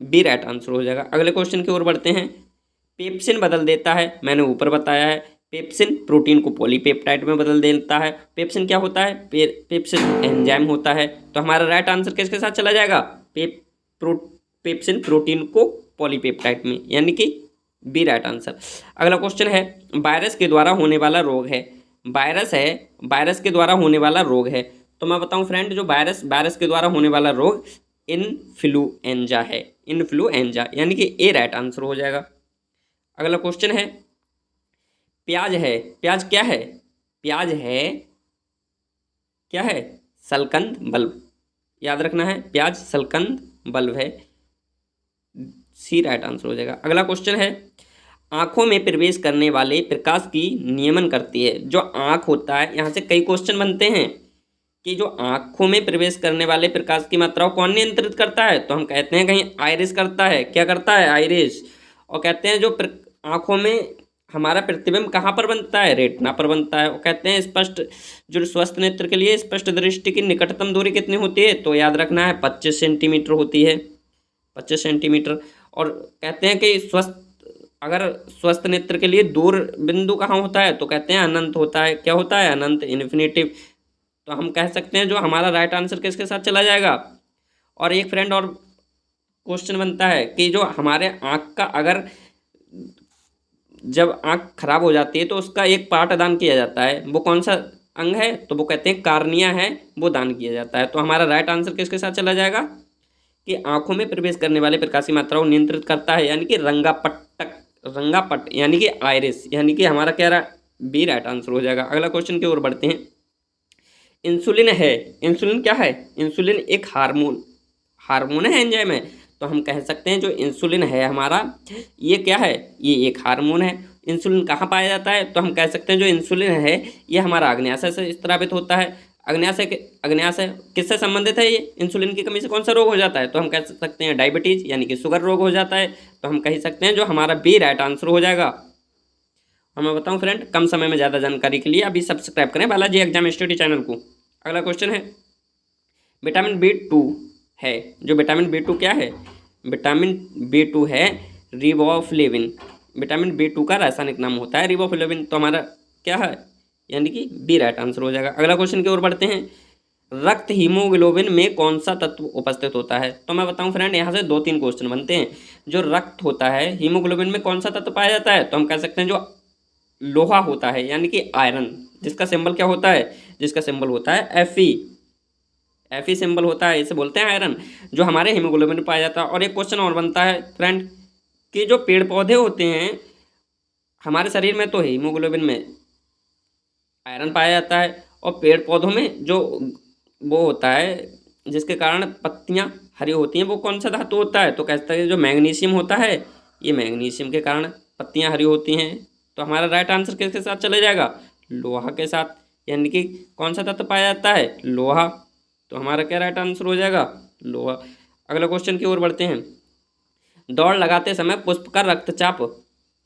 A: बी राइट आंसर हो जाएगा। अगले क्वेश्चन की ओर बढ़ते हैं, पेप्सिन बदल देता है, मैंने ऊपर बताया है। पेप्सिन प्रोटीन को पॉलीपेप्टाइड में बदल देता है। पेप्सिन क्या होता है? पेप्सिन एंजाइम होता है। तो हमारा राइट आंसर किसके साथ चला जाएगा? पेप्सिन प्रोटीन को पॉलीपेप्टाइड में, यानी कि बी राइट आंसर। अगला क्वेश्चन है, वायरस के द्वारा होने वाला रोग है। वायरस के द्वारा होने वाला रोग है। तो मैं बताऊं फ्रेंड, जो वायरस के द्वारा होने वाला रोग इन्फ्लुएंजा है, इन्फ्लुएंजा, यानी कि ए राइट आंसर हो जाएगा। अगला क्वेश्चन है, प्याज है, प्याज क्या है? प्याज है, क्या है? सलकंद बल्ब, याद रखना है, प्याज सलकंद बल्ब है, सी राइट आंसर हो जाएगा। अगला क्वेश्चन है, आंखों में प्रवेश करने वाले प्रकाश की नियमन करती है। जो आंख होता है, यहाँ से कई क्वेश्चन बनते हैं कि जो आंखों में प्रवेश करने वाले प्रकाश की मात्रा को कौन नियंत्रित करता है? तो हम कहते हैं कहीं आइरिस करता है। क्या करता है? आइरिस। और कहते हैं जो आंखों में हमारा प्रतिबिंब कहाँ पर बनता है? रेटिना पर बनता है। और कहते हैं स्पष्ट, जो स्वस्थ नेत्र के लिए स्पष्ट दृष्टि की निकटतम दूरी कितनी होती है? तो याद रखना है 25 सेंटीमीटर होती है, 25 सेंटीमीटर। और कहते हैं कि अगर स्वस्थ नेत्र के लिए दूर बिंदु कहाँ होता है? तो कहते हैं अनंत होता है। क्या होता है? अनंत, इन्फिनिटिव। तो हम कह सकते हैं जो हमारा राइट आंसर किसके साथ चला जाएगा। और एक फ्रेंड और क्वेश्चन बनता है कि जो हमारे आँख का, अगर जब आँख खराब हो जाती है तो उसका एक पार्ट दान किया जाता है, वो कौन सा अंग है? तो वो कहते हैं कार्निया है, वो दान किया जाता है। तो हमारा राइट आंसर किसके साथ चला जाएगा कि आंखों में प्रवेश करने वाले प्रकाश की मात्रा को नियंत्रित करता है, यानी कि रंगापट, यानी कि आइरिस, यानी कि हमारा क्या रहा, बी राइट आंसर हो जाएगा। अगला क्वेश्चन की ओर बढ़ते हैं। इंसुलिन है, इंसुलिन क्या है? इंसुलिन एक हार्मोन है, एंजाइम है। तो हम कह सकते हैं जो इंसुलिन है हमारा, ये क्या है? ये एक हार्मोन है। इंसुलिन कहाँ पाया जाता है? तो हम कह सकते हैं जो इंसुलिन है ये हमारा अग्न्याशय से स्रावित होता है। अग्न्याशय किससे संबंधित है? ये इंसुलिन की कमी से कौन सा रोग हो जाता है? तो हम कह सकते हैं डायबिटीज, यानी कि शुगर रोग हो जाता है। तो हम कह सकते हैं जो हमारा बी राइट आंसर हो जाएगा। और मैं बताऊं फ्रेंड, कम समय में ज़्यादा जानकारी के लिए अभी सब्सक्राइब करें बालाजी एग्जाम स्टडी चैनल को। अगला क्वेश्चन है, विटामिन B2 है, जो विटामिन B2 क्या है? विटामिन B2 है रिबोफ्लेविन। विटामिन B2 का रासायनिक नाम होता है रिबोफ्लेविन। तो हमारा क्या है? यानी कि बी राइट आंसर हो जाएगा। अगला क्वेश्चन की ओर बढ़ते हैं। रक्त हीमोग्लोबिन में कौन सा तत्व उपस्थित होता है? तो मैं बताऊं फ्रेंड, यहाँ से 2-3 क्वेश्चन बनते हैं। जो रक्त होता है, हीमोग्लोबिन में कौन सा तत्व पाया जाता है? तो हम कह सकते हैं जो लोहा होता है, यानी कि आयरन, जिसका सिंबल क्या होता है? जिसका सिंबल होता है Fe सिंबल होता है, इसे बोलते हैं आयरन, जो हमारे हीमोग्लोबिन में पाया जाता है। और एक क्वेश्चन और बनता है फ्रेंड कि जो पेड़ पौधे होते हैं हमारे शरीर में, तो हीमोग्लोबिन में आयरन पाया जाता है, और पेड़ पौधों में जो वो होता है जिसके कारण पत्तियां हरी होती हैं, वो कौन सा धातु होता है? तो कहते हैं जो मैग्नीशियम होता है, ये मैग्नीशियम के कारण पत्तियां हरी होती हैं। तो हमारा राइट आंसर किसके साथ चला जाएगा? लोहा के साथ, यानी कि कौन सा तत्व पाया जाता है? लोहा। तो हमारा क्या राइट आंसर हो जाएगा? लोहा। अगला क्वेश्चन की ओर बढ़ते हैं। दौड़ लगाते समय पुष्प का रक्तचाप,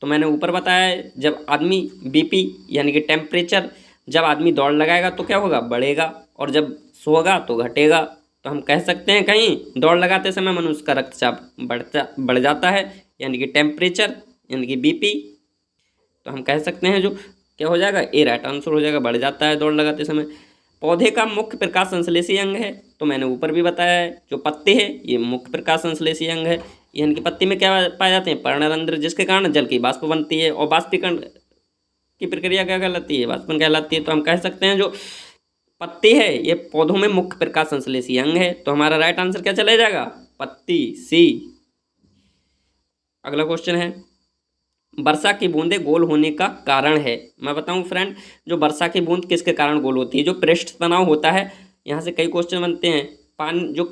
A: तो मैंने ऊपर बताया है, जब आदमी BP यानी कि टेम्परेचर, जब आदमी दौड़ लगाएगा तो क्या होगा? बढ़ेगा, और जब सोगा तो घटेगा। तो हम कह सकते हैं कहीं दौड़ लगाते समय मनुष्य का रक्तचाप बढ़ जाता है, यानी कि टेम्परेचर, यानी कि BP। तो हम कह सकते हैं जो क्या हो जाएगा? ए राइट आंसर हो जाएगा, बढ़ जाता है दौड़ लगाते समय। पौधे का मुख्य प्रकाश संश्लेषी अंग है, तो मैंने ऊपर भी बताया है, जो पत्ते हैं ये मुख्य प्रकाश संश्लेषी अंग है, यानी कि पत्ती में क्या पाए जाते हैं? पर्णरंध्र, जिसके कारण जल की वाष्प बनती है, और वाष्पीकरण की प्रक्रिया क्या कहलाती है? वाष्पन कहलाती है। तो हम कह सकते हैं जो पत्ती है ये पौधों में मुख्य प्रकाश संश्लेषी अंग है। तो हमारा राइट आंसर क्या चला जाएगा? पत्ती, सी। अगला क्वेश्चन है, वर्षा की बूंदें गोल होने का कारण है। मैं बताऊं फ्रेंड, जो वर्षा की बूंद किसके कारण गोल होती है? जो पृष्ठ तनाव होता है, यहाँ से कई क्वेश्चन बनते हैं। पानी, जो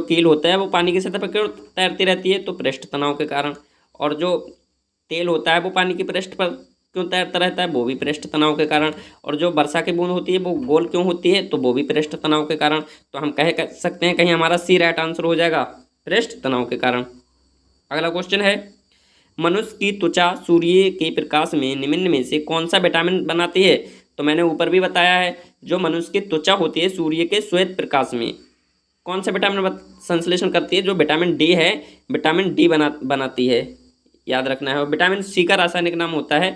A: कील होता है वो पानी की सतह पर क्यों तैरती रहती है? तो पृष्ठ तनाव के कारण। और जो तेल होता है वो पानी की पृष्ठ पर क्यों तैरता रहता है? वो भी पृष्ठ तनाव के कारण। और जो वर्षा की बूंद होती है वो गोल क्यों होती है? तो वो भी पृष्ठ तनाव के कारण। तो हम कह सकते हैं कहीं हमारा सी राइट आंसर हो जाएगा, पृष्ठ तनाव के कारण। अगला क्वेश्चन है, मनुष्य की त्वचा सूर्य के प्रकाश में निम्न में से कौन सा विटामिन बनाती है? तो मैंने ऊपर भी बताया है, जो मनुष्य की त्वचा होती है सूर्य के श्वेत प्रकाश में कौन सा विटामिन संश्लेषण करती है? जो विटामिन डी है, विटामिन डी बनाती है, याद रखना है। और विटामिन सी का रासायनिक नाम होता है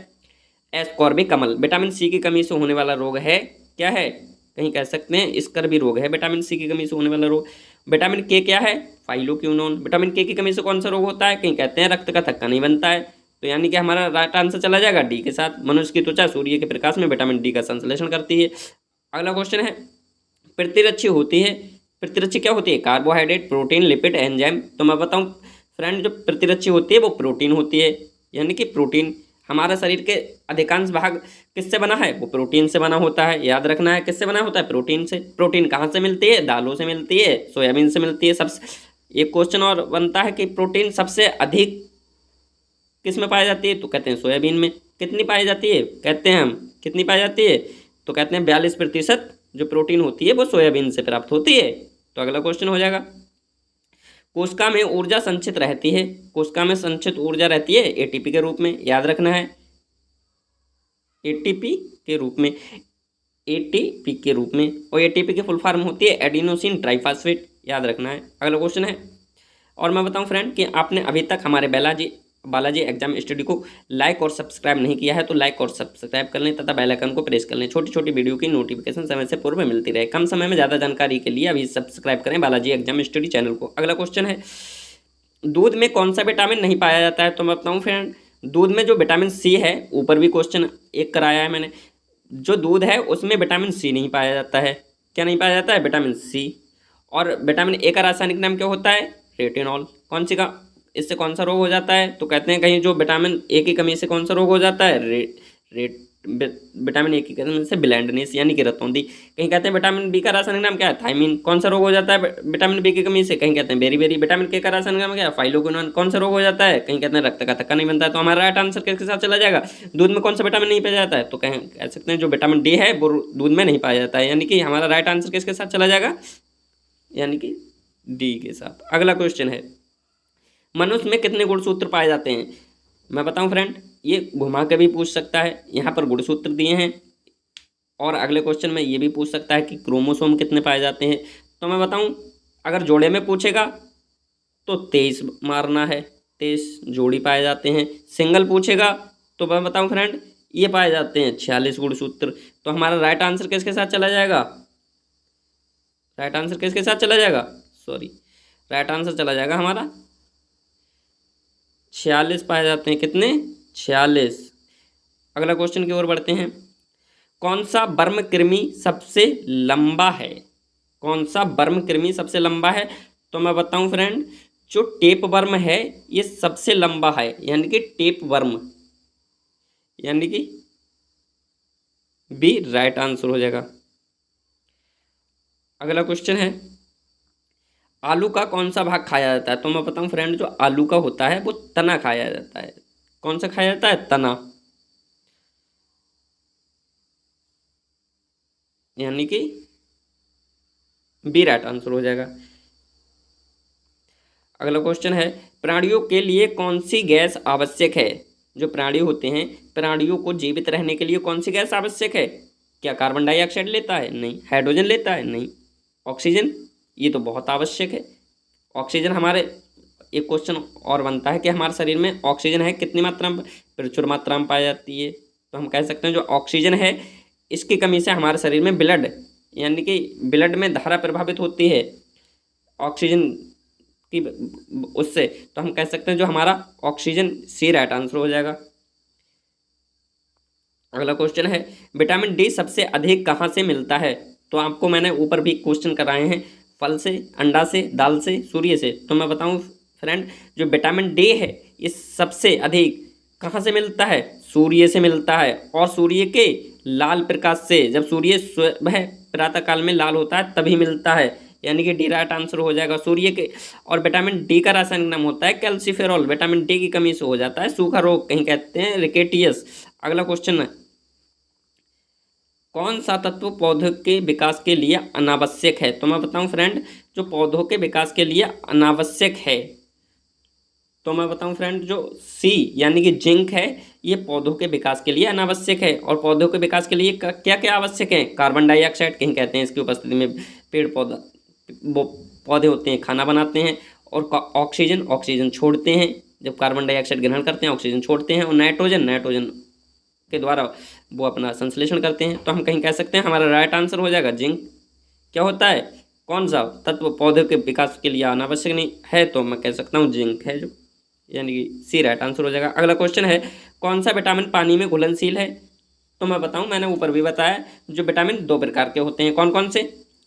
A: एस्कॉर्बिक अम्ल। विटामिन सी की कमी से होने वाला रोग है, क्या है? कहीं कह सकते हैं स्कर्वी रोग है विटामिन सी की कमी से होने वाला रोग। विटामिन के क्या है? फाइलोक्विनोन। विटामिन के की कमी से कौन सा रोग होता है? कहीं कहते हैं रक्त का थक्का नहीं बनता है। तो यानी कि हमारा राइट आंसर चला जाएगा डी के साथ। मनुष्य की त्वचा सूर्य के प्रकाश में विटामिन डी का संश्लेषण करती है। अगला क्वेश्चन है, प्रतिरक्षी होती है। प्रतिरक्षी क्या होती है? Carbohydrate, protein, lipid, enzyme. तो मैं बताऊं फ्रेंड, जो प्रतिरक्षी होती है वो प्रोटीन होती है, यानी कि प्रोटीन। हमारा शरीर के अधिकांश भाग किससे बना है? वो प्रोटीन से बना होता है। याद रखना है, किससे बना होता है? प्रोटीन से। प्रोटीन कहाँ से मिलती है? दालों से मिलती है, सोयाबीन से मिलती है। सबसे एक क्वेश्चन और बनता है कि प्रोटीन सबसे अधिक किस में पाई जाती है? तो कहते हैं सोयाबीन में। कितनी पाई जाती है? कहते हैं हम कितनी पाई जाती है? तो कहते हैं 42% जो प्रोटीन होती है वो सोयाबीन से प्राप्त होती है। तो अगला क्वेश्चन हो जाएगा, कोशिका में ऊर्जा संचित रहती है। कोशिका में संचित ऊर्जा रहती है एटीपी के रूप में। याद रखना है, एटीपी के रूप में, एटीपी के रूप में। और एटीपी की फुल फॉर्म होती है एडिनोसिन ट्राइफॉस्फेट। याद रखना है। अगला क्वेश्चन है, और मैं बताऊं फ्रेंड कि आपने अभी तक हमारे बालाजी एग्जाम स्टडी को लाइक और सब्सक्राइब नहीं किया है तो लाइक और सब्सक्राइब कर लें तथा बेल आइकन को प्रेस कर लें। छोटी छोटी वीडियो की नोटिफिकेशन समय से पूर्व मिलती रहे। कम समय में ज़्यादा जानकारी के लिए अभी सब्सक्राइब करें बालाजी एग्जाम स्टडी चैनल को। अगला क्वेश्चन है, दूध में कौन सा विटामिन नहीं पाया जाता है? तो मैं बताऊँ फ्रेंड, दूध में जो विटामिन सी है, ऊपर भी क्वेश्चन एक कराया है मैंने, जो दूध है उसमें विटामिन सी नहीं पाया जाता है। क्या नहीं पाया जाता है? Vitamin C. और विटामिन ए का रासायनिक नाम क्या होता है? रेटिनॉल। कौन सी का, इससे कौन सा रोग हो जाता है? तो कहते हैं कहीं जो विटामिन ए की कमी से कौन सा रोग हो जाता है? विटामिन ए की कमी से ब्लाइंडनेस यानी कि रतौंधी। कहीं कहते हैं विटामिन बी का रासायनिक नाम क्या है? थायमीन। कौन सा रोग हो जाता है विटामिन बी की कमी से? कहीं कहते हैं बेरी। विटामिन के का रासायनिक नाम क्या है? फाइलोक्विनोन। कौन सा रोग हो जाता है? कहीं कहते हैं रक्त का थक्का नहीं बनता है। तो हमारा राइट आंसर किसके साथ चला जाएगा? दूध में कौन सा विटामिन नहीं पाया जाता है? तो कह सकते हैं जो विटामिन डी है वो दूध में नहीं पाया जाता है, यानी कि हमारा राइट आंसर किसके साथ चला जाएगा? यानी कि डी के साथ। अगला क्वेश्चन है, मनुष्य में कितने गुणसूत्र पाए जाते हैं? मैं बताऊं फ्रेंड, ये घुमा के भी पूछ सकता है। यहाँ पर गुणसूत्र दिए हैं, और अगले क्वेश्चन में ये भी पूछ सकता है कि क्रोमोसोम कितने पाए जाते हैं। तो मैं बताऊं, अगर जोड़े में पूछेगा तो 23 मारना है, 23 जोड़ी पाए जाते हैं। सिंगल पूछेगा तो मैं बताऊं फ्रेंड, ये पाए जाते हैं 46 गुणसूत्र। तो हमारा राइट आंसर किसके साथ चला जाएगा? राइट आंसर किसके साथ चला जाएगा? राइट आंसर चला जाएगा हमारा 46 पाए जाते हैं। कितने? 46। अगला क्वेश्चन की ओर बढ़ते हैं, कौन सा वर्म कृमि सबसे लंबा है? कौन सा वर्म कृमि सबसे लंबा है? तो मैं बताऊं फ्रेंड, जो टेप वर्म है ये सबसे लंबा है, यानी कि टेप वर्म, यानी कि बी राइट आंसर हो जाएगा। अगला क्वेश्चन है, आलू का कौन सा भाग खाया जाता है? तो मैं बताऊं फ्रेंड, जो आलू का होता है वो तना खाया जाता है। कौन सा खाया जाता है? तना, यानी कि बी राइट आंसर हो जाएगा। अगला क्वेश्चन है, प्राणियों के लिए कौन सी गैस आवश्यक है? जो प्राणी होते हैं, प्राणियों को जीवित रहने के लिए कौन सी गैस आवश्यक है? क्या कार्बन डाइऑक्साइड लेता है? नहीं। हाइड्रोजन लेता है? नहीं। ऑक्सीजन, ये तो बहुत आवश्यक है। ऑक्सीजन हमारे, एक क्वेश्चन और बनता है कि हमारे शरीर में ऑक्सीजन है कितनी मात्रा में? प्रचुर मात्रा में पाई जाती है। तो हम कह सकते हैं जो ऑक्सीजन है इसकी कमी से हमारे शरीर में ब्लड, यानी कि ब्लड में धारा प्रभावित होती है ऑक्सीजन की उससे। तो हम कह सकते हैं जो हमारा ऑक्सीजन, सी राइट आंसर हो जाएगा। अगला क्वेश्चन है, विटामिन डी सबसे अधिक कहाँ से मिलता है? तो आपको मैंने ऊपर भी क्वेश्चन कराए हैं, फल से, अंडा से, दाल से, सूर्य से। तो मैं बताऊं फ्रेंड, जो विटामिन डी है ये सबसे अधिक कहाँ से मिलता है? सूर्य से मिलता है, और सूर्य के लाल प्रकाश से। जब सूर्य वह प्रातः काल में लाल होता है तभी मिलता है, यानी कि डी राइट आंसर हो जाएगा सूर्य के। और विटामिन डी का रासायनिक नाम होता है कैल्सीफेरॉल। विटामिन डी की कमी से हो जाता है सूखा रोग, कहीं कहते हैं रिकेटियस। अगला क्वेश्चन है, कौन सा तत्व पौधों के विकास के लिए अनावश्यक है? तो मैं बताऊं फ्रेंड, जो पौधों के विकास के लिए अनावश्यक है, तो मैं बताऊं फ्रेंड, जो सी यानी कि जिंक है, ये पौधों के विकास के लिए अनावश्यक है। और पौधों के विकास के लिए क्या क्या आवश्यक है? कार्बन डाइऑक्साइड, कहीं कहते हैं इसकी उपस्थिति में पेड़ पौधा, वो पौधे होते हैं खाना बनाते हैं। और ऑक्सीजन छोड़ते हैं, जब कार्बन डाइऑक्साइड ग्रहण करते हैं ऑक्सीजन छोड़ते हैं। और नाइट्रोजन के द्वारा वो अपना संश्लेषण करते हैं। तो हम कहीं कह सकते हैं हमारा राइट आंसर हो जाएगा जिंक। क्या होता है? कौन सा तत्व पौधे के विकास के लिए अनावश्यक नहीं है? तो मैं कह सकता हूँ जिंक है, जो यानी कि सी राइट आंसर हो जाएगा। अगला क्वेश्चन है, कौन सा विटामिन पानी में घुलनशील है? तो मैं बताऊं, मैंने ऊपर भी बताया, जो विटामिन 2 प्रकार के होते हैं। कौन कौन से?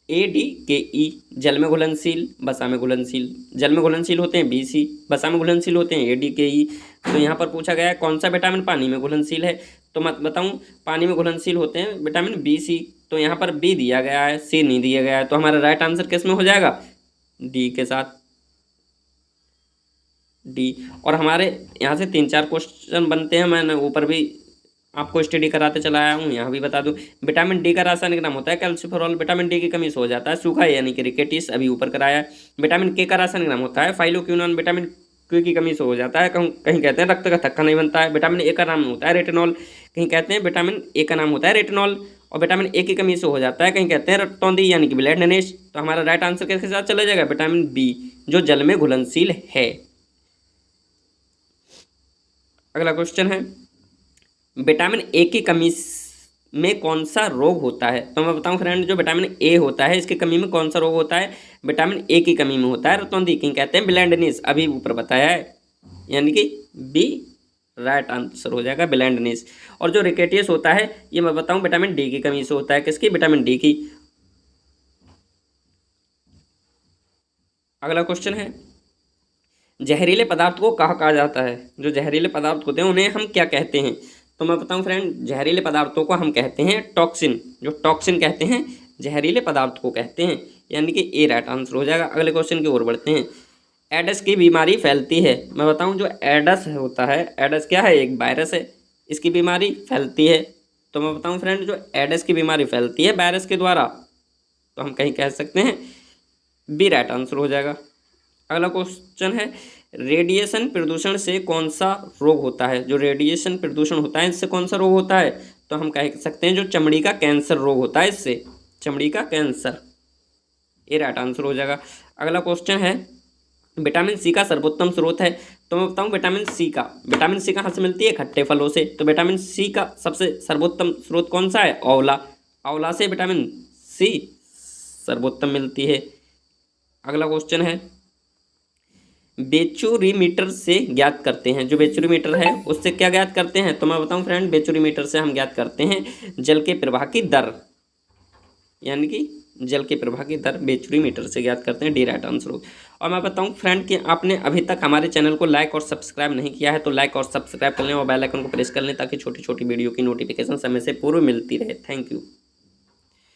A: ADKE जल में घुलनशील, वसा में घुलनशील। जल में घुलनशील होते हैं BC, वसा में घुलनशील होते हैं ADKE। तो यहाँ पर पूछा गया है कौन सा विटामिन पानी में घुलनशील है, तो मैं बताऊँ पानी में घुलनशील होते हैं विटामिन BC। तो यहाँ पर B दिया गया है, C नहीं दिया गया है, तो हमारा राइट आंसर किस में हो जाएगा, D के साथ, D। और हमारे यहाँ से 3-4 क्वेश्चन बनते हैं, मैंने ऊपर भी आपको स्टडी कराते चला आया हूँ, यहाँ भी बता दूँ। विटामिन डी का रासायनिक नाम होता है कैल्सिफेरॉल। विटामिन डी की कमी से हो जाता है सूखा यानी कि रिकेटिस, अभी ऊपर कराया है। विटामिन के का रासायनिक नाम होता है फाइलोक्विनोन। विटामिन क्यू की कमी से हो जाता है, कहीं कहते हैं रक्त का थक्का नहीं बनता है। विटामिन ए का नाम होता है रेटिनॉल, कहीं कहते हैं विटामिन ए का नाम होता है रेटिनॉल। और विटामिन ए की कमी से हो जाता है, कहीं कहते हैं रक्तौंधी यानी कि ब्लैंडनेस। तो हमारा राइट आंसर किसके साथ चला जाएगा, विटामिन बी, जो जल में घुलनशील है। अगला क्वेश्चन है विटामिन ए की कमी में कौन सा रोग होता है। तो मैं बताऊं फ्रेंड, जो विटामिन ए होता है इसकी कमी में कौन सा रोग होता है, विटामिन ए की कमी में होता है रतौंधी, कहीं कहते हैं ब्लैंडनेस, अभी ऊपर बताया है, यानी कि बी राइट आंसर हो जाएगा, ब्लैंडनेस। और जो रिकेटियस होता है ये मैं बताऊं विटामिन डी की कमी से होता है, किसकी, विटामिन डी की। अगला क्वेश्चन है जहरीले पदार्थ को कहा जाता है। जो जहरीले पदार्थ होते हैं उन्हें हम क्या कहते हैं। तो मैं बताऊं फ्रेंड, जहरीले पदार्थों को हम कहते हैं टॉक्सिन। जो टॉक्सिन कहते हैं जहरीले पदार्थ को कहते हैं, यानी कि ए राइट आंसर हो जाएगा। अगले क्वेश्चन की ओर बढ़ते हैं। एडस की बीमारी फैलती है। मैं बताऊं जो एडस होता है, एडस क्या है, एक वायरस है, इसकी बीमारी फैलती है। तो मैं बताऊं फ्रेंड, जो एडस की बीमारी फैलती है वायरस के द्वारा, तो हम कहीं कह सकते हैं बी राइट आंसर हो जाएगा। अगला क्वेश्चन है रेडिएशन प्रदूषण से कौन सा रोग होता है। जो रेडिएशन प्रदूषण होता है इससे कौन सा रोग होता है, तो हम कह सकते हैं जो चमड़ी का कैंसर रोग होता है, इससे चमड़ी का कैंसर, ये राइट आंसर हो जाएगा। अगला क्वेश्चन है विटामिन सी का सर्वोत्तम स्रोत है। तो मैं बताऊं विटामिन सी कहाँ से मिलती है, खट्टे फलों से। तो विटामिन सी का सबसे सर्वोत्तम स्रोत कौन सा है, आंवला। आंवला से विटामिन सी सर्वोत्तम मिलती है। अगला क्वेश्चन है बेचूरीमीटर से ज्ञात करते हैं। जो बेचूरीमीटर है उससे क्या ज्ञात करते हैं, तो मैं बताऊं फ्रेंड बेचूरीमीटर से हम ज्ञात करते हैं जल के प्रवाह की दर, यानी कि जल के प्रवाह की दर बेचूरीमीटर से ज्ञात करते हैं, डी राइट आंसर हो। और मैं बताऊं फ्रेंड कि आपने अभी तक हमारे चैनल को लाइक और सब्सक्राइब नहीं किया है तो लाइक और सब्सक्राइब कर लें और बेल आइकन को प्रेस कर लें ताकि छोटी छोटी वीडियो की नोटिफिकेशन समय से पूर्व मिलती रहे। Thank you.